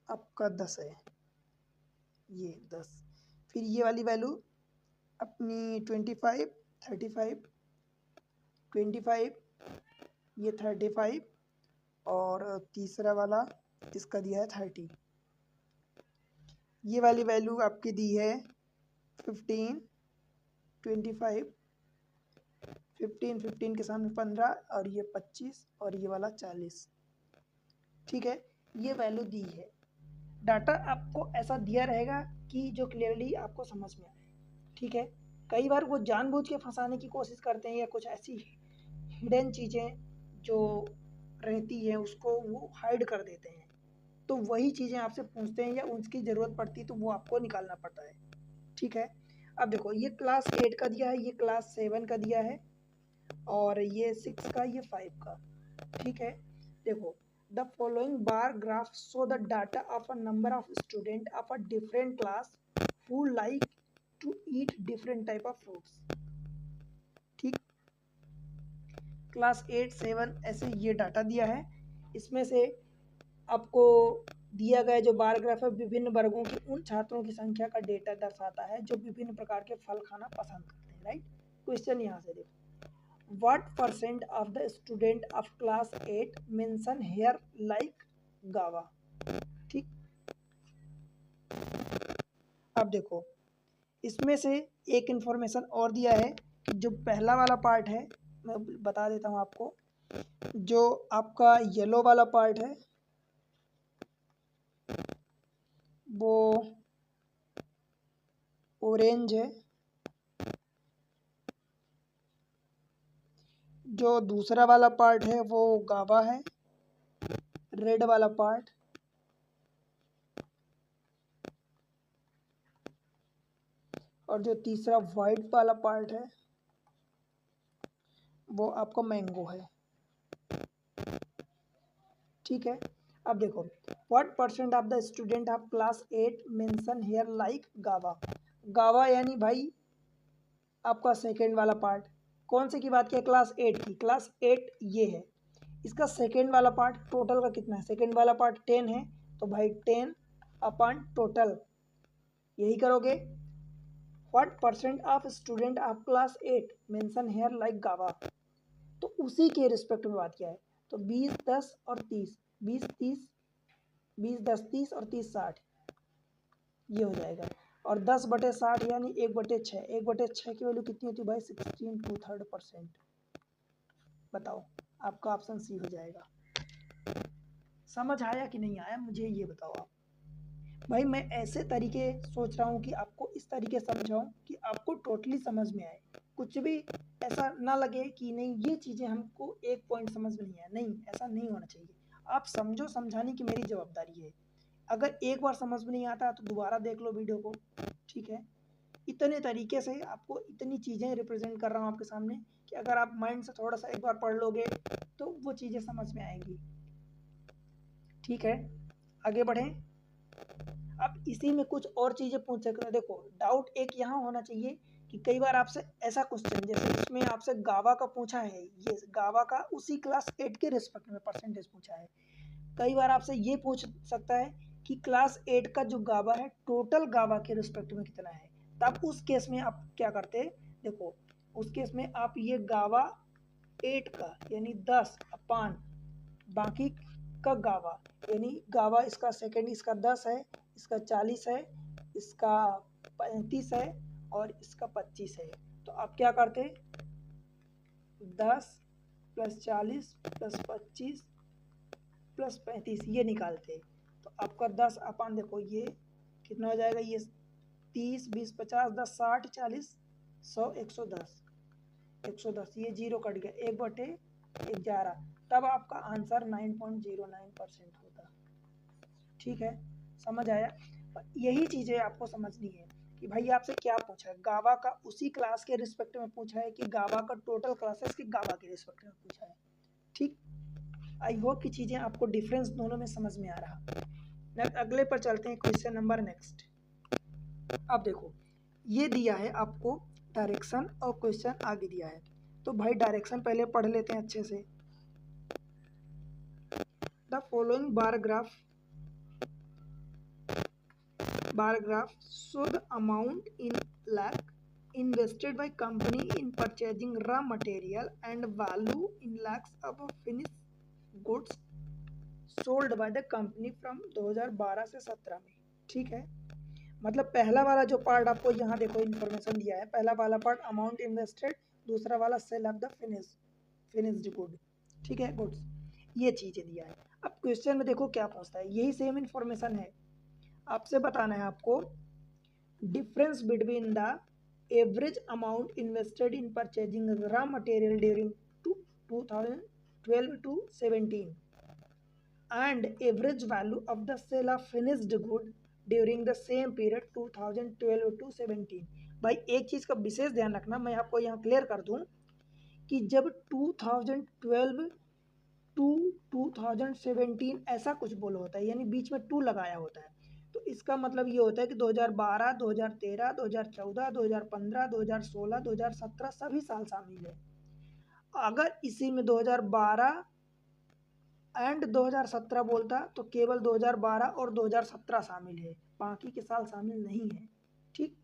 आपका 10 है, ये 10। फिर ये वाली वैल्यू अपनी 25, 35, 25, ये 35, और तीसरा वाला इसका दिया है 30। ये वाली वैल्यू आपकी दी है 15, 25, 15 के सामने 15, और ये 25, और ये वाला 40। ठीक है? ये वैल्यू दी है। डाटा आपको ऐसा दिया रहेगा कि जो क्लियरली आपको समझ में आए। ठीक है? कई बार वो जानबूझ के फंसाने की कोशिश करते हैं, या कुछ ऐसी हिडन चीज़ें जो रहती हैं उसको वो हाइड कर देते हैं, तो वही चीज़ें आपसे पूछते हैं, या उसकी ज़रूरत पड़ती है तो वो आपको निकालना पड़ता है। ठीक है? अब देखो, ये क्लास 8 का दिया है, ये क्लास 7 का दिया है, और ये 6 का, ये 5 का। ठीक है? देखो, the following bar graph show the data of a number of student of a different class who like to eat different type of fruits. ठीक, क्लास 8, 7 ऐसे ये डाटा दिया है। इसमें से आपको दिया गया जो बार ग्राफ है विभिन्न वर्गों के उन छात्रों की संख्या का डेटा दर्शाता है जो विभिन्न प्रकार के फल खाना पसंद करते हैं। राइट, क्वेश्चन यहाँ से देखो, what percent of the student of class 8 mention here like guava. ठीक, अब देखो इसमें से एक इंफॉर्मेशन और दिया है कि जो पहला वाला पार्ट है मैं बता देता हूँ आपको, जो आपका येलो वाला पार्ट है वो ऑरेंज है, जो दूसरा वाला पार्ट है वो गावा है, रेड वाला पार्ट, और जो तीसरा वाइट वाला पार्ट है वो आपका मैंगो है। ठीक है, अब देखो what percent of the student of class 8 mention here like guava. Guava यानी भाई आपका सेकेंड वाला पार्ट, कौन से की बात किया, क्लास 8 की। क्लास 8 ये है, इसका सेकेंड वाला पार्ट टोटल का कितना है, सेकेंड वाला पार्ट 10 है, तो भाई 10 अपॉन टोटल यही करोगे। What percent of student of class 8 mention here like guava, तो उसी के रिस्पेक्ट में बात किया है। तो 20, 10 और 30, 20, 30, 20, 10, 30 और 30, 60 ये हो जाएगा। और 10/60 यानी 1/6, 1/6 की वैल्यू कितनी होती है भाई, 16/3%। बताओ, आपका ऑप्शन सी हो जाएगा। समझ आया कि नहीं आया, मुझे ये बताओ आप। भाई मैं ऐसे तरीके सोच रहा हूँ कि आपको इस तरीके समझाऊँ कि आपको टोटली समझ में आए, कुछ भी ऐसा ना लगे कि नहीं ये चीज़ें हमको एक पॉइंट समझ में नहीं आया। नहीं, ऐसा नहीं होना चाहिए। आप समझो, समझाने की मेरी जवाबदारी है। अगर एक बार समझ में नहीं आता तो दोबारा देख लो वीडियो को। ठीक है, इतने तरीके से आपको इतनी चीज़ें रिप्रेजेंट कर रहा हूँ आपके सामने कि अगर आप माइंड से थोड़ा सा एक बार पढ़ लोगे तो वो चीज़ें समझ में आएंगी। ठीक है, आगे बढ़ें। अब इसी में कुछ और चीज़ें पूछ सकते हैं। देखो डाउट एक यहाँ होना चाहिए कि कई बार आपसे ऐसा क्वेश्चन, जैसे इसमें आपसे गावा का पूछा है, ये गावा का उसी क्लास 8 के रिस्पेक्ट में परसेंटेज पूछा है। कई बार आपसे ये पूछ सकता है कि क्लास 8 का जो गावा है टोटल गावा के रिस्पेक्ट में कितना है। तब उस केस में आप क्या करते, देखो उस केस में आप ये गावा 8 का यानी 10 अपान बाकी का गावा, यानी गावा इसका सेकेंड इसका 10 है, इसका 40 है, इसका 35 है और इसका 25 है। तो आप क्या करते, 10 + 40 + 25 + 35 ये निकालते। तो आपका 10 अपान देखो ये कितना हो जाएगा, ये 30, 20, 50, 10, 60, 40, 100, 110, 110 ये जीरो कट गया, 1/11, तब आपका आंसर 9.09% होता। ठीक है, समझ आया। यही चीज़ें आपको समझनी है कि भाई आपसे क्या पूछा है, गावा का उसी क्लास के रिस्पेक्ट में पूछा है कि गावा का टोटल क्लासेस की गावा के रिस्पेक्ट में पूछा है। ठीक, आई होप कि चीज़ें आपको डिफरेंस दोनों में समझ में आ रहा। अगले पर चलते हैं, क्वेश्चन नंबर नेक्स्ट। अब देखो ये दिया है आपको डायरेक्शन और क्वेश्चन आगे दिया है, तो भाई डायरेक्शन पहले पढ़ लेते हैं अच्छे से। The following bar graph show the amount in lakh invested by company in purchasing raw material and value in lakhs of finished goods sold by the company from 2012 से 17 में। ठीक है, मतलब पहला वाला जो पार्ट आपको यहाँ देखो इन्फॉर्मेशन दिया है, पहला वाला पार्ट अमाउंट इन्वेस्टेड, दूसरा वाला sale of the finished good. ठीक है, गुड्स, ये चीज़ें दिया है। अब क्वेश्चन में देखो क्या पूछता है, यही सेम इन्फॉर्मेशन है, आपसे बताना है आपको difference between the average amount invested in purchasing raw material during 2012 to 17 and average value of the sale of finished good during the same period 2012 to 17। भाई एक चीज़ का विशेष ध्यान रखना, मैं आपको यहाँ क्लियर कर दूँ कि जब 2012 to 2017 ऐसा कुछ बोलो होता है, यानी बीच में 2 लगाया होता है, तो तो इसका मतलब ये होता है कि 2012, 2013, 2014, 2015, 2016, 2017 सभी साल शामिल है। अगर इसी में 2012 एंड 2017 बोलता तो केवल 2012 और 2017 शामिल है, बाकी के साल शामिल नहीं है। ठीक,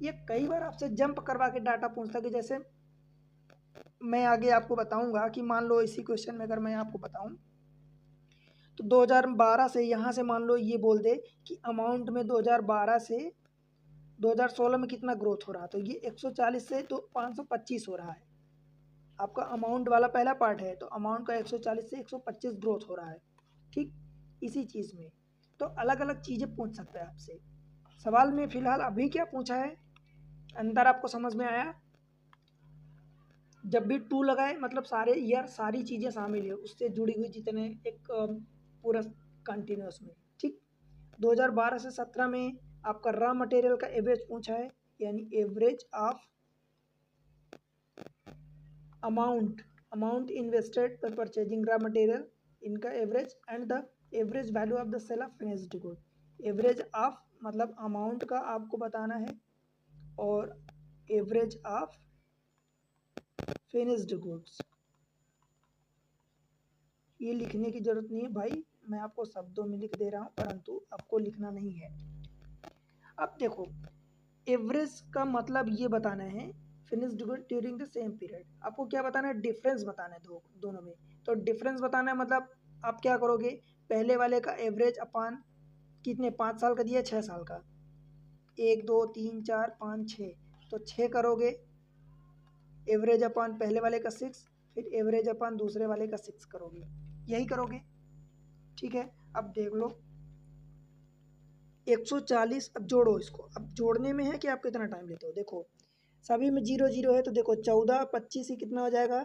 ये कई बार आपसे जंप करवा के डाटा पूछता कि जैसे मैं आगे आपको बताऊंगा कि मान लो इसी क्वेश्चन में अगर मैं आपको बताऊं तो 2012 से यहाँ से मान लो ये बोल दे कि अमाउंट में 2012 से 2016 में कितना ग्रोथ हो रहा, तो ये 140 से तो 525 हो रहा है। आपका अमाउंट वाला पहला पार्ट है, तो अमाउंट का 140 से 125 ग्रोथ हो रहा है। ठीक, इसी चीज़ में तो अलग अलग चीज़ें पूछ सकता है आपसे। सवाल में फिलहाल अभी क्या पूछा है, अंदर आपको समझ में आया? जब भी टू लगाए मतलब सारे ईयर सारी चीज़ें शामिल है, उससे जुड़ी हुई जितने एक पूरा कंटिन्यूस में। ठीक, 2012 से 17 में आपका रॉ मटेरियल का एवरेज पूछा है, यानी एवरेज ऑफ अमाउंट इन्वेस्टेड पर परचेजिंग रॉ मटेरियल, इनका average and the average value of the sale of finished good. Average of मतलब अमाउंट का आपको बताना है और एवरेज ऑफ फिनिश्ड गुड्स, ये लिखने की जरूरत नहीं है भाई, मैं आपको शब्दों में लिख दे रहा हूँ, परंतु आपको लिखना नहीं है। अब देखो, एवरेज का मतलब ये बताना है finished good during the same period. आपको क्या बताना है? डिफरेंस बताना है दोनों में। तो डिफरेंस बताना है मतलब आप क्या करोगे, पहले वाले का एवरेज अपान कितने 5 साल का दिया 6 साल का, 1 2 3 4 5 6, तो 6 करोगे, एवरेज अपान पहले वाले का 6, फिर एवरेज अपान दूसरे वाले का 6 करोगे, यही करोगे। ठीक है, अब देख लो 140, अब जोड़ो इसको। अब जोड़ने में है कि आप कितना टाइम लेते हो, देखो सभी में 0 0 है, तो देखो 14 25 ही कितना हो जाएगा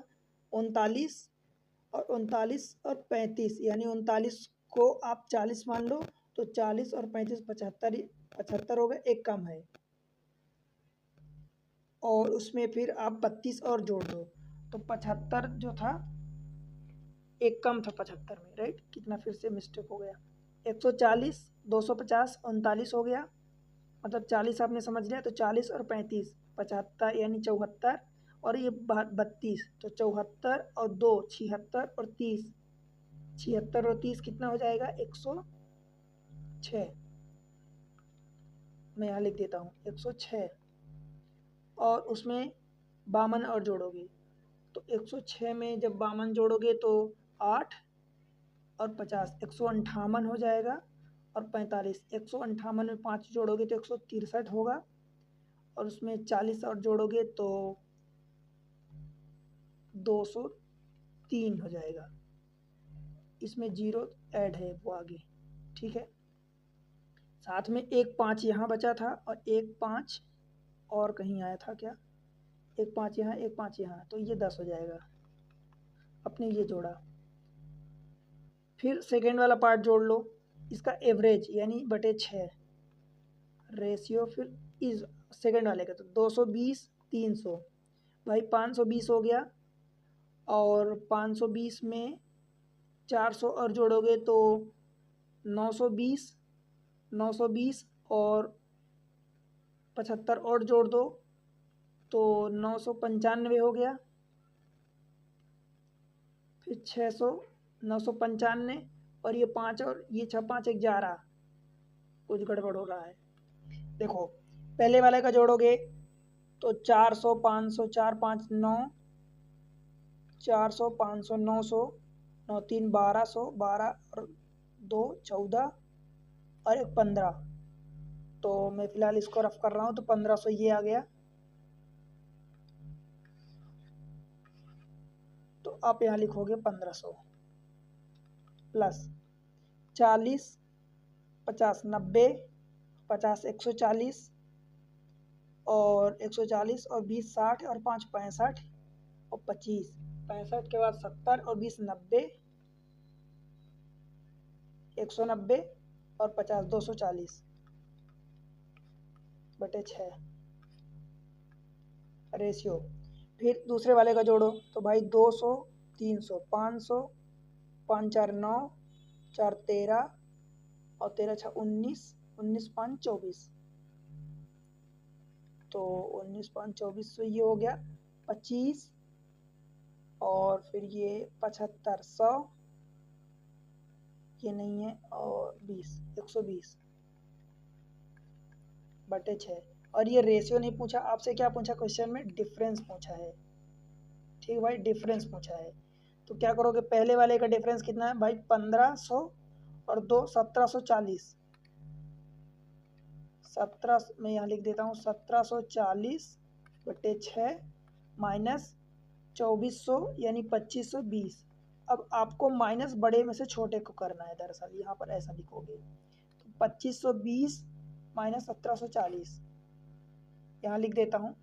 39, और 39 और 35 यानी 39 को आप 40 मान लो, तो 40 और 35 75 हो गए, एक कम है, और उसमें फिर आप 32 और जोड़ दो, तो 75 जो था एक कम था 75 में, राइट। कितना फिर से मिस्टेक हो गया, 140 250 39 हो गया, मतलब 40 आपने समझ लिया, तो 40 और 35 75 यानी 74, और ये 32, तो 74 और 2 76 और 30, 76 और 30 कितना हो जाएगा 106। मैं यहाँ लिख देता हूँ 106, और उसमें 52 और जोड़ोगे, तो 106 में जब 52 जोड़ोगे तो 8 और 50 158 हो जाएगा, और 45 158 में 5 जोड़ोगे तो 163 होगा, और उसमें 40 और जोड़ोगे तो 203 हो जाएगा, इसमें 0 ऐड है वो आगे। ठीक है, साथ में एक 5 यहाँ बचा था, और एक 5 और कहीं आया था क्या, एक 5 यहाँ एक 5 यहाँ, तो ये 10 हो जाएगा, अपने ये जोड़ा। फिर सेकेंड वाला पार्ट जोड़ लो, इसका एवरेज यानी बटे 6 रेशियो, फिर इस सेकेंड वाले का तो 220 300, भाई 520 हो गया, और 520 में 400 और जोड़ोगे तो 920 920, और 75 और जोड़ दो तो 995 हो गया, फिर 600 995, और ये 5 और ये 6 5 11, कुछ गड़बड़ हो रहा है। देखो पहले वाले का जोड़ोगे तो 400 500 4 5 9, 400 500 900, 9 3 1200, 12 और 2 14, और एक 15, तो मैं फिलहाल इसको रफ कर रहा हूँ, तो 1500 ये आ गया, तो आप यहाँ लिखोगे 1500 प्लस 40 50 90, 50 140, और 140 और 20 60, और 5 65, और 25 65 के बाद 70, और 20 90 190, और 50 240 बटे 6 रेशियो। फिर दूसरे वाले का जोड़ो, तो भाई 200 300 500, 5 4 9 4 13, और 13×6 19 5 24, तो 19 5 24, तो ये हो गया 25, और फिर ये 75 100, ये नहीं है, और 20 120 बटे 6। और ये रेशियो नहीं पूछा आपसे, क्या पूछा क्वेश्चन में, डिफरेंस पूछा है। ठीक है भाई, डिफरेंस पूछा है। तो क्या करोगे, पहले वाले का डिफरेंस कितना है भाई, 1500 और 2 1740, 17, मैं यहाँ लिख देता हूँ 1740 बटे 6 माइनस 2400 यानी 2520। अब आपको माइनस बड़े में से छोटे को करना है, दरअसल यहाँ पर ऐसा लिखोगे, तो 2520 माइनस 1740, यहाँ लिख देता हूँ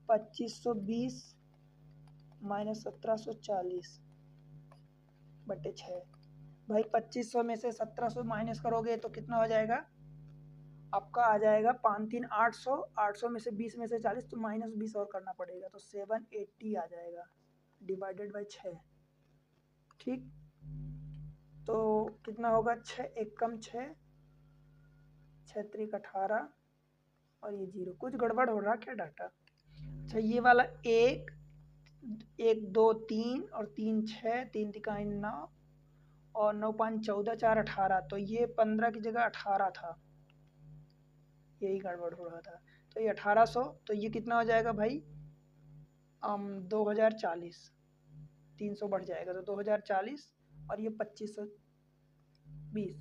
2520 माइनस 1740 बटे 6। भाई 2500 में से 1700 माइनस करोगे तो कितना हो जाएगा, आपका आ जाएगा 5 3 800, 800 में से 20 में से 40, तो माइनस 20 और करना पड़ेगा, तो 780 आ जाएगा डिवाइडेड बाई 6। ठीक, तो कितना होगा, 6 1 कम 6, 6 3 18, और ये 0, कुछ गड़बड़ हो रहा क्या डाटा। अच्छा, ये वाला 1 1 2 3 और 3 6, 3 3 9, और 9 5 14, 4 18, तो ये 15 की जगह 18 था, यही गड़बड़ हो रहा था। तो ये 1800, तो ये कितना हो जाएगा भाई, 2040, 300 बढ़ जाएगा तो 2040, और ये 2520।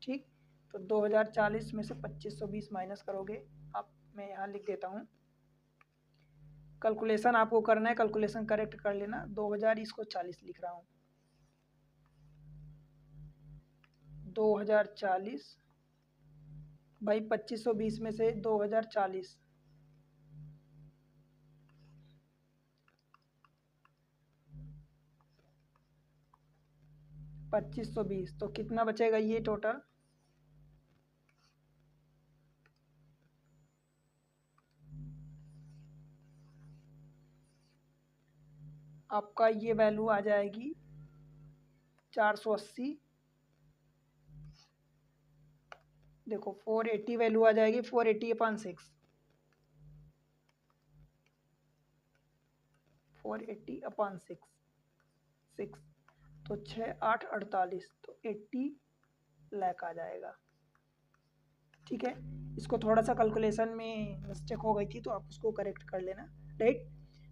ठीक, तो 2040 में से 2520 माइनस करोगे आप, मैं यहाँ लिख देता हूँ, कैलकुलेशन आपको करना है, कैलकुलेशन करेक्ट कर लेना। 2000 इसको 40 लिख रहा हूँ, 2040 भाई 2520 में से 2040, 2520, तो कितना बचेगा ये टोटल, आपका ये वैल्यू आ जाएगी 480। देखो 480 वैल्यू आ जाएगी, 480/6, 480/6, तो 6 8 48, तो 80 लाख आ जाएगा। ठीक है, इसको थोड़ा सा कैलकुलेशन में मिस्टेक हो गई थी, तो आप उसको करेक्ट कर लेना। राइट,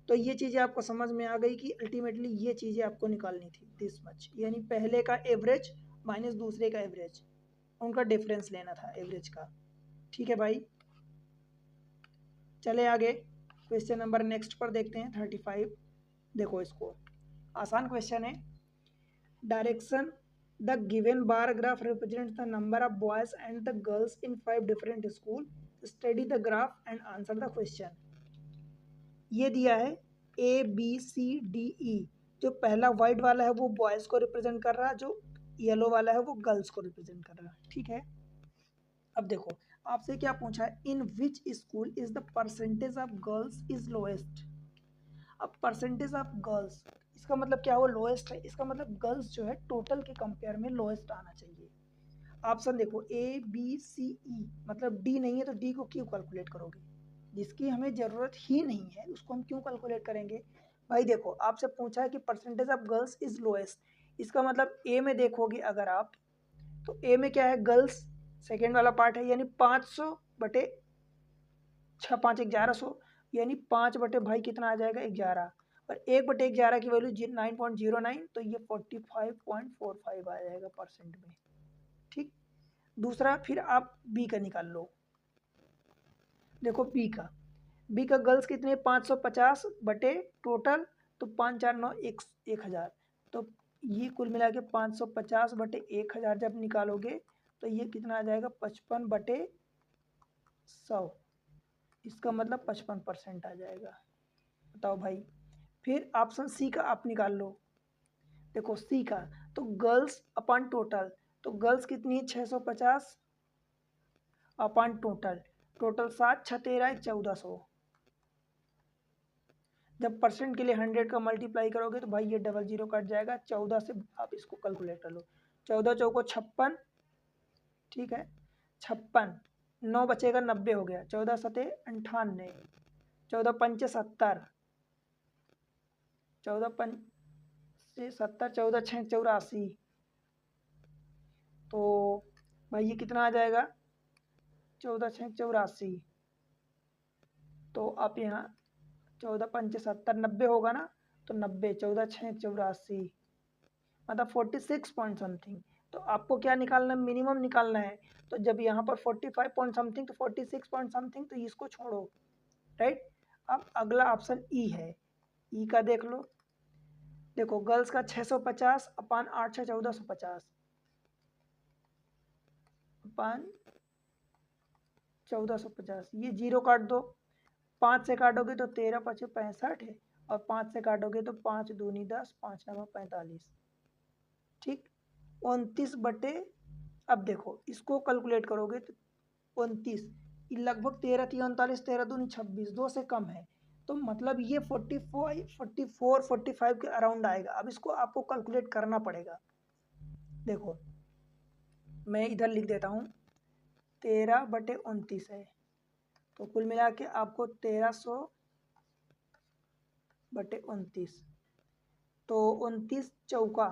तो ये चीज़ें आपको समझ में आ गई कि अल्टीमेटली ये चीज़ें आपको निकालनी थी, दिस मच, यानी पहले का एवरेज माइनस दूसरे का एवरेज, उनका डिफरेंस लेना था एवरेज का। ठीक है भाई, चले आगे क्वेश्चन नंबर नेक्स्ट पर देखते हैं, 35। देखो इसको, आसान क्वेश्चन है। Direction, the given bar graph represents the number of boys and the girls in 5 different school, study the graph and answer the question. ये दिया है ABCDE, जो पहला वाइट वाला है वो बॉयज को रिप्रेजेंट कर रहा है, जो येलो वाला है वो गर्ल्स को रिप्रेजेंट कर रहा है। ठीक है, अब देखो आपसे क्या पूछा है, in which school is the percentage of girls is lowest. अब परसेंटेज ऑफ गर्ल्स, इसका मतलब क्या हुआ, लोएस्ट है, इसका मतलब गर्ल्स जो है टोटल के कंपेयर में लोएस्ट आना चाहिए। ऑप्शन देखो ABCE, मतलब डी नहीं है तो डी को क्यों कैलकुलेट करोगे, जिसकी हमें ज़रूरत ही नहीं है उसको हम क्यों कैलकुलेट करेंगे। भाई देखो आपसे पूछा है कि percentage of girls is lowest, इसका मतलब ए में देखोगे अगर आप, तो ए में क्या है, गर्ल्स सेकेंड वाला पार्ट है, यानी 500 बटे 6 5 1100, यानी 5 बटे भाई कितना आ जाएगा 11, और 1/11 की वैल्यू 9.09, तो ये 45.45 आ जाएगा परसेंट में। ठीक, दूसरा फिर आप बी का निकाल लो। देखो बी का गर्ल्स कितने, 550 बटे टोटल, तो 5 4 9 1000, तो ये कुल मिला के 550 बटे 1000 जब निकालोगे तो ये कितना आ जाएगा, 55 बटे 100, इसका मतलब 55% आ जाएगा। बताओ भाई, फिर ऑप्शन सी का आप निकाल लो। देखो सी का, तो गर्ल्स अपॉन टोटल, तो गर्ल्स कितनी है 650 अपॉन टोटल, टोटल 7 6 13 1400, जब परसेंट के लिए 100 का मल्टीप्लाई करोगे तो भाई ये डबल जीरो कट जाएगा, 14 से आप इसको कैलकुलेट कर लो, 14 चौको 56, ठीक है। 56, 9 बचेगा 90 हो गया, 14 सते 98, 14 पंचे 70, 14 पंचे 70, 14 छः 84। तो भाई ये कितना आ जाएगा, 14 छः 84। तो आप यहाँ 14 पंचे 70, 90 होगा ना, तो 90, 14 छः 84, मतलब 46 पॉइंट समथिंग। तो आपको क्या निकालना है, मिनिमम निकालना है। तो जब यहाँ पर 45 पॉइंट समथिंग, तो 46 पॉइंट समथिंग, तो इसको छोड़ो, राइट। अब अगला ऑप्शन ई है, ई का देख लो। देखो गर्ल्स का 650 अपान 8 6 1450 अपान 1450, ये जीरो काट दो, 5 से काटोगे तो 13 पचे 65 है, और 5 से काटोगे तो 5 दूनी 10, 5 नवा 45, ठीक। 29 बटे, अब देखो इसको कैलकुलेट करोगे तो 29, लगभग 13 3 39, 13 दूनी 26, 2 से कम है। तो मतलब ये 44 45 के अराउंड आएगा। अब इसको आपको कैलकुलेट करना पड़ेगा। देखो मैं इधर लिख देता हूँ, 13 बटे 29 है, तो कुल मिला के आपको 1300 बटे 29, तो 29 चौका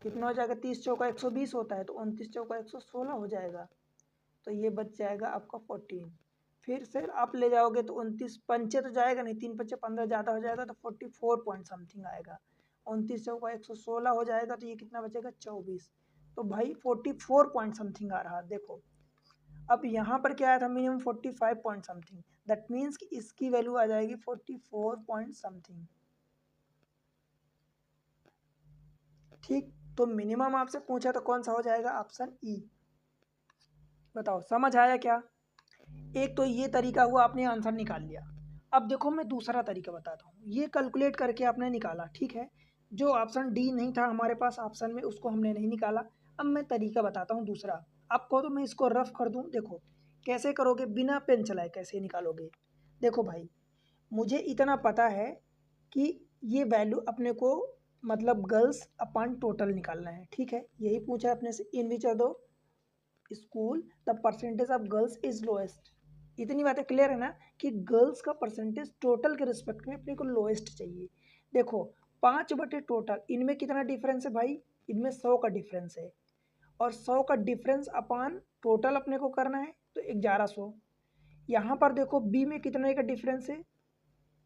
कितना हो जाएगा, 30 चौका 120 होता है, तो 29 चौका 116 हो जाएगा। तो ये बच जाएगा आपका 14। फिर से आप ले जाओगे तो 29 पंचे तो जाएगा नहीं, 3 पंचे 15 ज़्यादा हो जाएगा, तो 44 पॉइंट समथिंग आएगा। 29 चौका 116 हो जाएगा, तो ये कितना बचेगा 24। तो भाई 44 पॉइंट समथिंग आ रहा। देखो अब यहाँ पर क्या आया था, minimum 45 point something, that means कि इसकी वैल्यू आ जाएगी 44 पॉइंट समथिंग, ठीक। तो मिनिमम आपसे पूछा तो कौन सा हो जाएगा, ऑप्शन ई। बताओ समझ आया क्या। एक तो ये तरीका हुआ, आपने आंसर निकाल लिया। अब देखो मैं दूसरा तरीका बताता हूँ, ये कैलकुलेट करके आपने निकाला, ठीक है। जो ऑप्शन डी नहीं था हमारे पास ऑप्शन में, उसको हमने नहीं निकाला। अब मैं तरीका बताता हूँ दूसरा आपको, तो मैं इसको रफ कर दूँ। देखो कैसे करोगे, बिना पेन चलाए कैसे निकालोगे। देखो भाई मुझे इतना पता है कि ये वैल्यू अपने को मतलब गर्ल्स अपान टोटल निकालना है, ठीक है। यही पूछा है अपने से, in which of the school the percentage of girls is lowest. इतनी बातें क्लियर है ना, कि गर्ल्स का परसेंटेज टोटल के रिस्पेक्ट में अपने को लोएस्ट चाहिए। देखो 5 बटे टोटल, इनमें कितना डिफरेंस है भाई, इनमें 100 का डिफरेंस है, और 100 का डिफरेंस अपान टोटल अपने को करना है, तो 1100। यहाँ पर देखो बी में कितने का डिफरेंस है,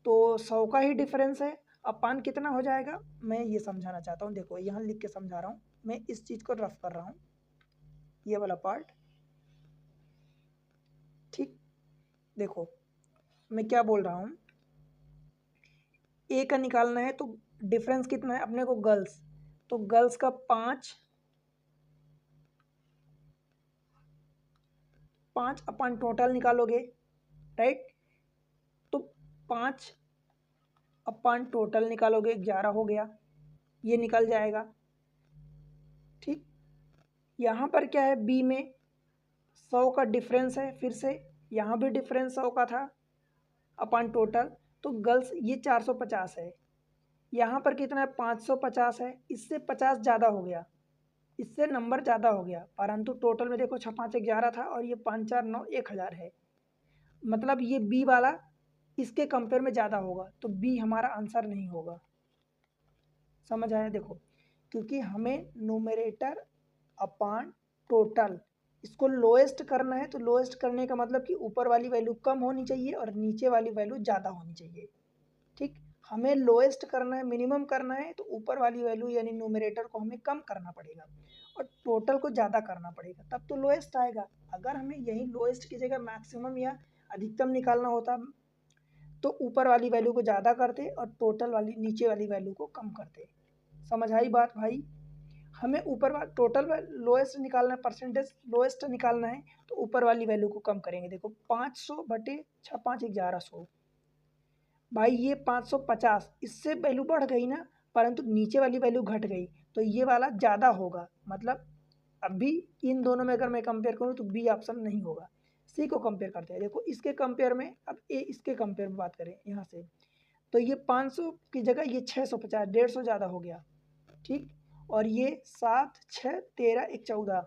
तो 100 का ही डिफरेंस है, अपान कितना हो जाएगा, मैं ये समझाना चाहता हूँ। देखो यहाँ लिख के समझा रहा हूँ, मैं इस चीज़ को रफ कर रहा हूँ, ये वाला पार्ट, ठीक। देखो मैं क्या बोल रहा हूँ, ए का निकालना है, तो डिफरेंस कितना है अपने को गर्ल्स, तो गर्ल्स का 5 अपन टोटल निकालोगे, राइट। तो 5 अपन टोटल निकालोगे, 11 हो गया, ये निकल जाएगा, ठीक। यहाँ पर क्या है, बी में 100 का डिफरेंस है, फिर से यहाँ भी डिफरेंस 100 का था अपन टोटल, तो गर्ल्स ये 450 है। यहाँ पर कितना है, 550 है, इससे 50 ज़्यादा हो गया, इससे नंबर ज़्यादा हो गया, परंतु टोटल में देखो 6 5 11 था, और ये 5 4 9 1000 है, मतलब ये बी वाला इसके कंपेयर में ज़्यादा होगा, तो बी हमारा आंसर नहीं होगा। समझ आया। देखो क्योंकि हमें नोमरेटर अपान टोटल इसको लोएस्ट करना है, तो लोएस्ट करने का मतलब कि ऊपर वाली वैल्यू कम होनी चाहिए और नीचे वाली वैल्यू ज़्यादा होनी चाहिए, ठीक। हमें लोएस्ट करना है, मिनिमम करना है, तो ऊपर वाली वैल्यू यानी न्यूमरेटर को हमें कम करना पड़ेगा और टोटल को ज़्यादा करना पड़ेगा, तब तो लोएस्ट आएगा। अगर हमें यही लोएस्ट की जगह मैक्सिमम या अधिकतम निकालना होता, तो ऊपर वाली वैल्यू को ज़्यादा करते और टोटल वाली नीचे वाली वैल्यू को कम करते। समझ आई बात भाई। हमें ऊपर वाला टोटल लोएस्ट निकालना है, परसेंटेज लोएस्ट निकालना है, तो ऊपर वाली वैल्यू को कम करेंगे। देखो 500 बटे 6 5 1100, भाई ये 550, इससे वैल्यू बढ़ गई ना, परंतु नीचे वाली वैल्यू घट गई, तो ये वाला ज़्यादा होगा। मतलब अभी इन दोनों में अगर मैं कंपेयर करूँ तो बी ऑप्शन नहीं होगा। सी को कंपेयर करते हैं, देखो इसके कंपेयर में, अब ए इसके कंपेयर में बात करें यहाँ से, तो ये 500 की जगह ये 650, 150 ज़्यादा हो गया, ठीक। और ये 7 6 13 1 14,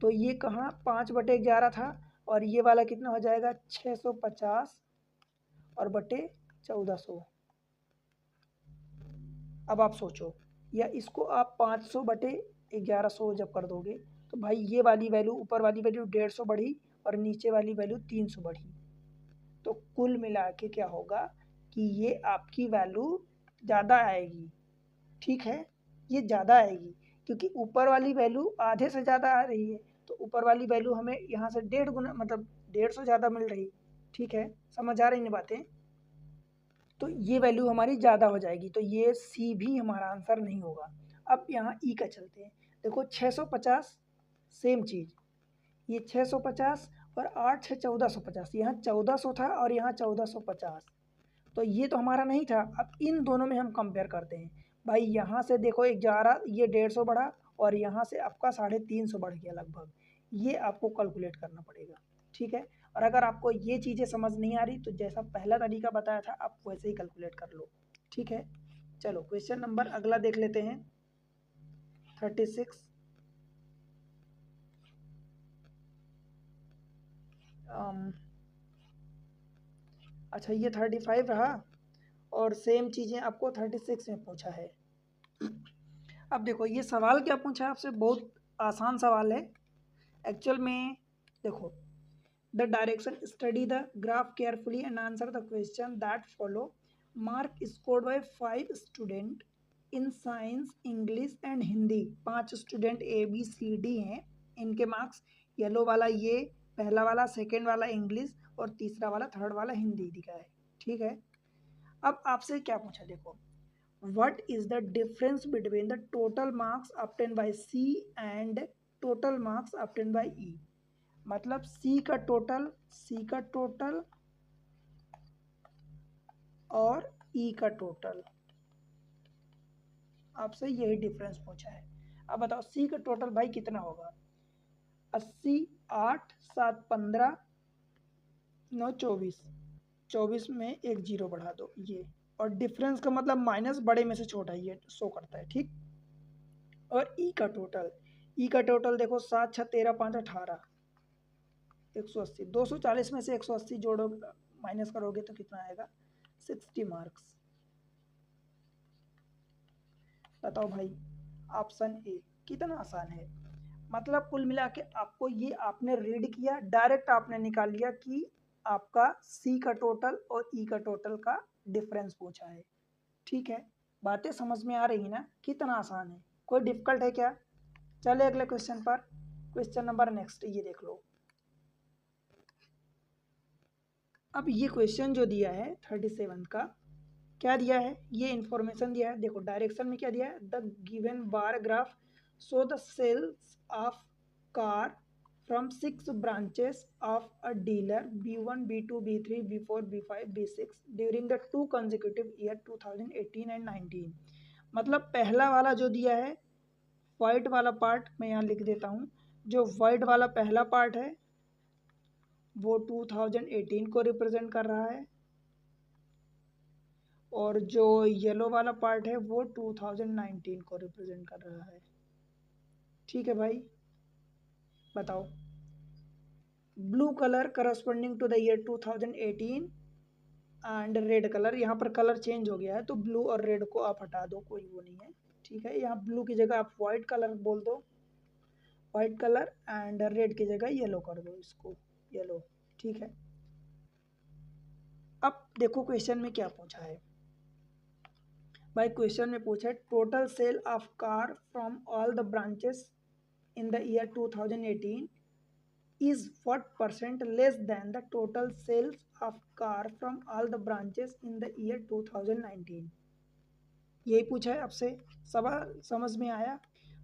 तो ये कहाँ 5/11 था, और ये वाला कितना हो जाएगा 650 और बटे 1400। अब आप सोचो, या इसको आप 500/1100 जब कर दोगे तो भाई ये वाली वैल्यू, ऊपर वाली वैल्यू 150 बढ़ी और नीचे वाली वैल्यू 300 बढ़ी। तो कुल मिला के क्या होगा कि ये आपकी वैल्यू ज़्यादा आएगी। ठीक है, ये ज़्यादा आएगी क्योंकि ऊपर वाली वैल्यू आधे से ज़्यादा आ रही है, तो ऊपर वाली वैल्यू हमें यहाँ से 1.5 गुना मतलब 150 ज़्यादा मिल रही। ठीक है, समझ आ रही ना बातें? तो ये वैल्यू हमारी ज़्यादा हो जाएगी, तो ये सी भी हमारा आंसर नहीं होगा। अब यहाँ ई का चलते हैं। देखो 650 सेम चीज़, ये 650 और 8 6 1450, यहाँ 1400 था और यहाँ 1450, तो ये तो हमारा नहीं था। अब इन दोनों में हम कंपेयर करते हैं। भाई यहाँ से देखो 11, ये 150 बढ़ा और यहाँ से आपका 350 बढ़ गया लगभग। ये आपको कैलकुलेट करना पड़ेगा। ठीक है, और अगर आपको ये चीज़ें समझ नहीं आ रही तो जैसा पहला तरीका बताया था आप वैसे ही कैलकुलेट कर लो। ठीक है, चलो क्वेश्चन नंबर अगला देख लेते हैं 36। अच्छा, ये 35 रहा और सेम चीज़ें आपको 36 में पूछा है। अब देखो ये सवाल क्या पूछा है आपसे, बहुत आसान सवाल है एक्चुअल में। देखो, the direction, study the graph carefully and answer the question that follow. Mark scored by 5 student in science, English and Hindi. 5 student ABCD हैं, इनके मार्क्स येलो वाला ये पहला वाला, सेकेंड वाला इंग्लिश और तीसरा वाला, थर्ड वाला हिंदी दिखा है। ठीक है, अब आपसे क्या पूछा, देखो what is the difference between the total marks obtained by C and total marks obtained by E। मतलब C का टोटल और E का टोटल, आपसे यही डिफरेंस पूछा है। अब बताओ C का टोटल भाई कितना होगा। 80, 8, 7, 15, 9, 24, 24 में एक जीरो बढ़ा दो ये, और डिफरेंस का मतलब माइनस बड़े में से छोटा ये शो करता है। ठीक, और ई का टोटल देखो 7 6 13 5 18, 180, 240 में से 180 जोड़ो माइनस करोगे तो कितना आएगा 60 मार्क्स। बताओ भाई, ऑप्शन ए कितना आसान है। मतलब कुल मिला के आपको ये आपने रीड किया, डायरेक्ट आपने निकाल लिया कि आपका सी का टोटल और ई का टोटल का डिफरेंस पूछा है। ठीक है, बातें समझ में आ रही ना, कितना आसान है, कोई डिफिकल्ट है क्या। चले अगले क्वेश्चन पर, क्वेश्चन नंबर नेक्स्ट ये देख लो। अब ये क्वेश्चन जो दिया है 37 का, क्या दिया है, ये इंफॉर्मेशन दिया है। देखो डायरेक्शन में क्या दिया है, the given bar graph show the sales of car from 6 branches of a dealer B1 B2 B3 B4 B5 B6 during the 2 consecutive year 2018 and 19। मतलब पहला वाला जो दिया है वाइट वाला पार्ट, मैं यहाँ लिख देता हूँ, जो वाइट वाला पहला पार्ट है वो 2018 को रिप्रेजेंट कर रहा है, और जो येलो वाला पार्ट है वो 2019 को रिप्रेजेंट कर रहा है। ठीक है भाई, बताओ। Blue colour corresponding to the year 2018 and red colour, यहाँ पर कलर चेंज हो गया है तो ब्लू और रेड को आप हटा दो, कोई वो नहीं है। ठीक है, यहाँ ब्लू की जगह आप वाइट कलर बोल दो, वाइट कलर, एंड रेड की जगह येलो कर दो, इसको येलो। ठीक है, अब देखो क्वेश्चन में क्या पूछा है भाई। क्वेश्चन में पूछा है total sale of car from all the branches in the year 2018 is what percent less than the total sales of car from all the branches in the year 2019। यही पूछा है आपसे, सवाल समझ में आया।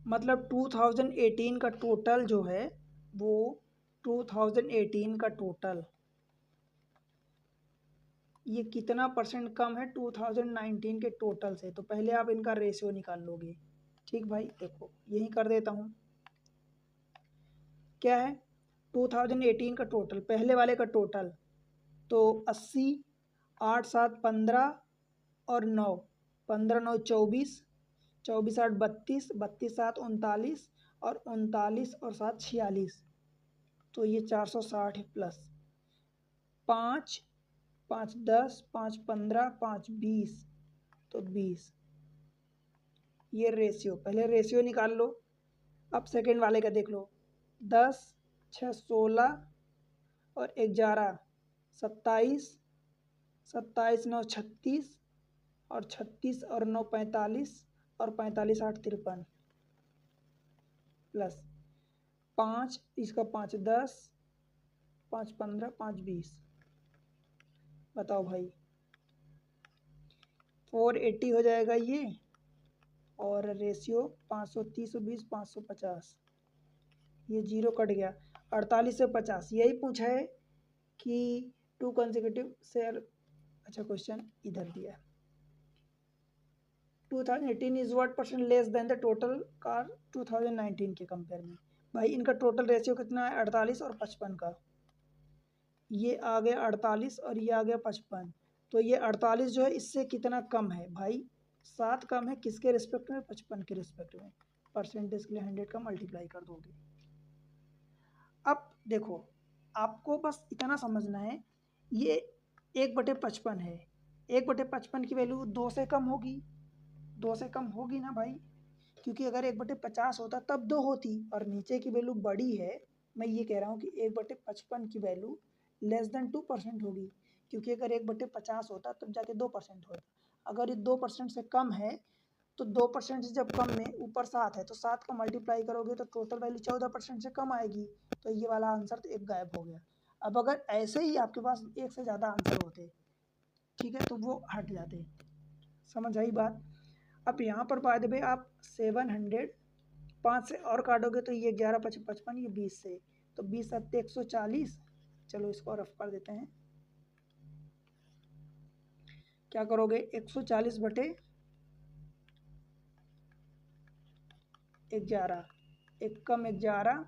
मतलब 2018 का टोटल जो है वो 2018 का टोटल ये कितना परसेंट कम है 2019 के टोटल से, तो पहले आप इनका रेशियो निकाल लोगे। ठीक भाई, देखो यही कर देता हूँ। क्या है 2018 का टोटल, पहले वाले का टोटल तो 80, 8 7 15 और 9, 15 9 24, 24 8 32, 32 7 39 और 39 और 7 46, तो ये 460 प्लस 5 5 10 5 15 5 20, तो 20। ये रेशियो, पहले रेशियो निकाल लो। अब सेकंड वाले का देख लो, 10 6 16 और 11 27, 27 9 36 और 36 और 9 45 और 45 8 53 प्लस 5, इसका 5 10 5 15 5 20। बताओ भाई, 480 हो जाएगा ये, और रेशियो 530 20 550, ये जीरो कट गया। 48 से 50 यही पूछा है कि टू कंसेक्यूटिव शेयर। अच्छा, क्वेश्चन इधर दिया है, 2018 is what percent less than the total car 2019 के कंपेयर में। भाई इनका टोटल रेशियो कितना है, 48 और 55 का। ये आ गया 48 और ये आ गया 55, तो ये 48 जो है इससे कितना कम है भाई, 7 कम है। किसके रिस्पेक्ट में, 55 के रिस्पेक्ट में। परसेंटेज के लिए 100 का मल्टीप्लाई कर दोगे। अब देखो, आपको बस इतना समझना है, ये 1/55 है, 1/55 की वैल्यू 2 से कम होगी, 2 से कम होगी ना भाई, क्योंकि अगर 1/50 होता तब 2 होती, और नीचे की वैल्यू बड़ी है। मैं ये कह रहा हूँ कि 1/55 की वैल्यू लेस देन 2% होगी, क्योंकि अगर 1/50 होता तब जाके 2% होता। अगर ये 2% से कम है, तो 2% से जब कम में ऊपर 7 है, तो 7 का मल्टीप्लाई करोगे तो टोटल वैल्यू 14% से कम आएगी, तो ये वाला आंसर तो एक गायब हो गया। अब अगर ऐसे ही आपके पास एक से ज़्यादा आंसर होते, ठीक है, तो वो हट जाते। समझ आई बात। अब यहाँ पर बाय द वे आप 700 5 से और काटोगे तो ये 11 5 55, ये 20 से, तो 20 7 140। चलो इसको रफ कर देते हैं। क्या करोगे, 140 बटे 11, एक कम 11,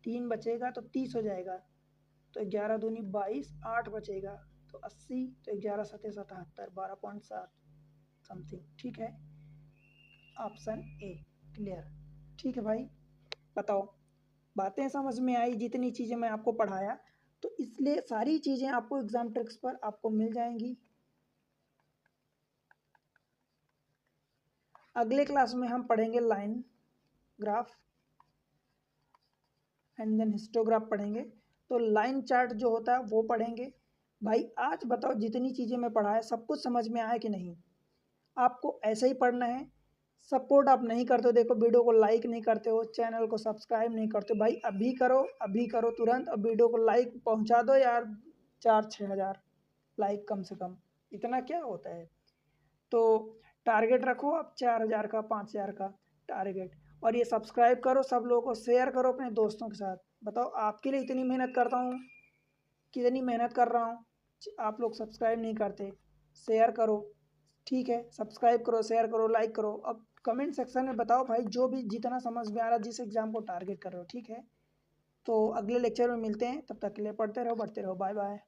3 बचेगा तो 30 हो जाएगा, तो 11 दूनी 22, 8 बचेगा तो 80, तो 11 7 77, 12.7 समथिंग। ठीक है, ऑप्शन ए क्लियर। ठीक है भाई, बताओ बातें समझ में आई, जितनी चीज़ें मैं आपको पढ़ाया, तो इसलिए सारी चीज़ें आपको एग्जाम ट्रिक्स पर आपको मिल जाएंगी। अगले क्लास में हम पढ़ेंगे line graph and then histograph पढ़ेंगे, तो लाइन चार्ट जो होता है वो पढ़ेंगे। भाई आज बताओ, जितनी चीज़ें मैं पढ़ाया सब कुछ समझ में आया कि नहीं। आपको ऐसे ही पढ़ना है। सपोर्ट आप नहीं करते हो, देखो वीडियो को लाइक नहीं करते हो, चैनल को सब्सक्राइब नहीं करते हो, भाई अभी करो, अभी करो तुरंत, और वीडियो को लाइक पहुंचा दो यार, 4-6 हज़ार लाइक कम से कम, इतना क्या होता है। तो टारगेट रखो आप 4,000 का, 5,000 का टारगेट, और ये सब्सक्राइब करो, सब लोगों को शेयर करो अपने दोस्तों के साथ। बताओ आपके लिए इतनी मेहनत करता हूँ, कितनी मेहनत कर रहा हूँ, आप लोग सब्सक्राइब नहीं करते। शेयर करो, ठीक है, सब्सक्राइब करो, शेयर करो, लाइक करो। अब कमेंट सेक्शन में बताओ भाई, जो भी जितना समझ में आ रहा, जिस एग्जाम को टारगेट कर रहे हो। ठीक है, तो अगले लेक्चर में मिलते हैं, तब तक के लिए पढ़ते रहो, बढ़ते रहो, बाय बाय।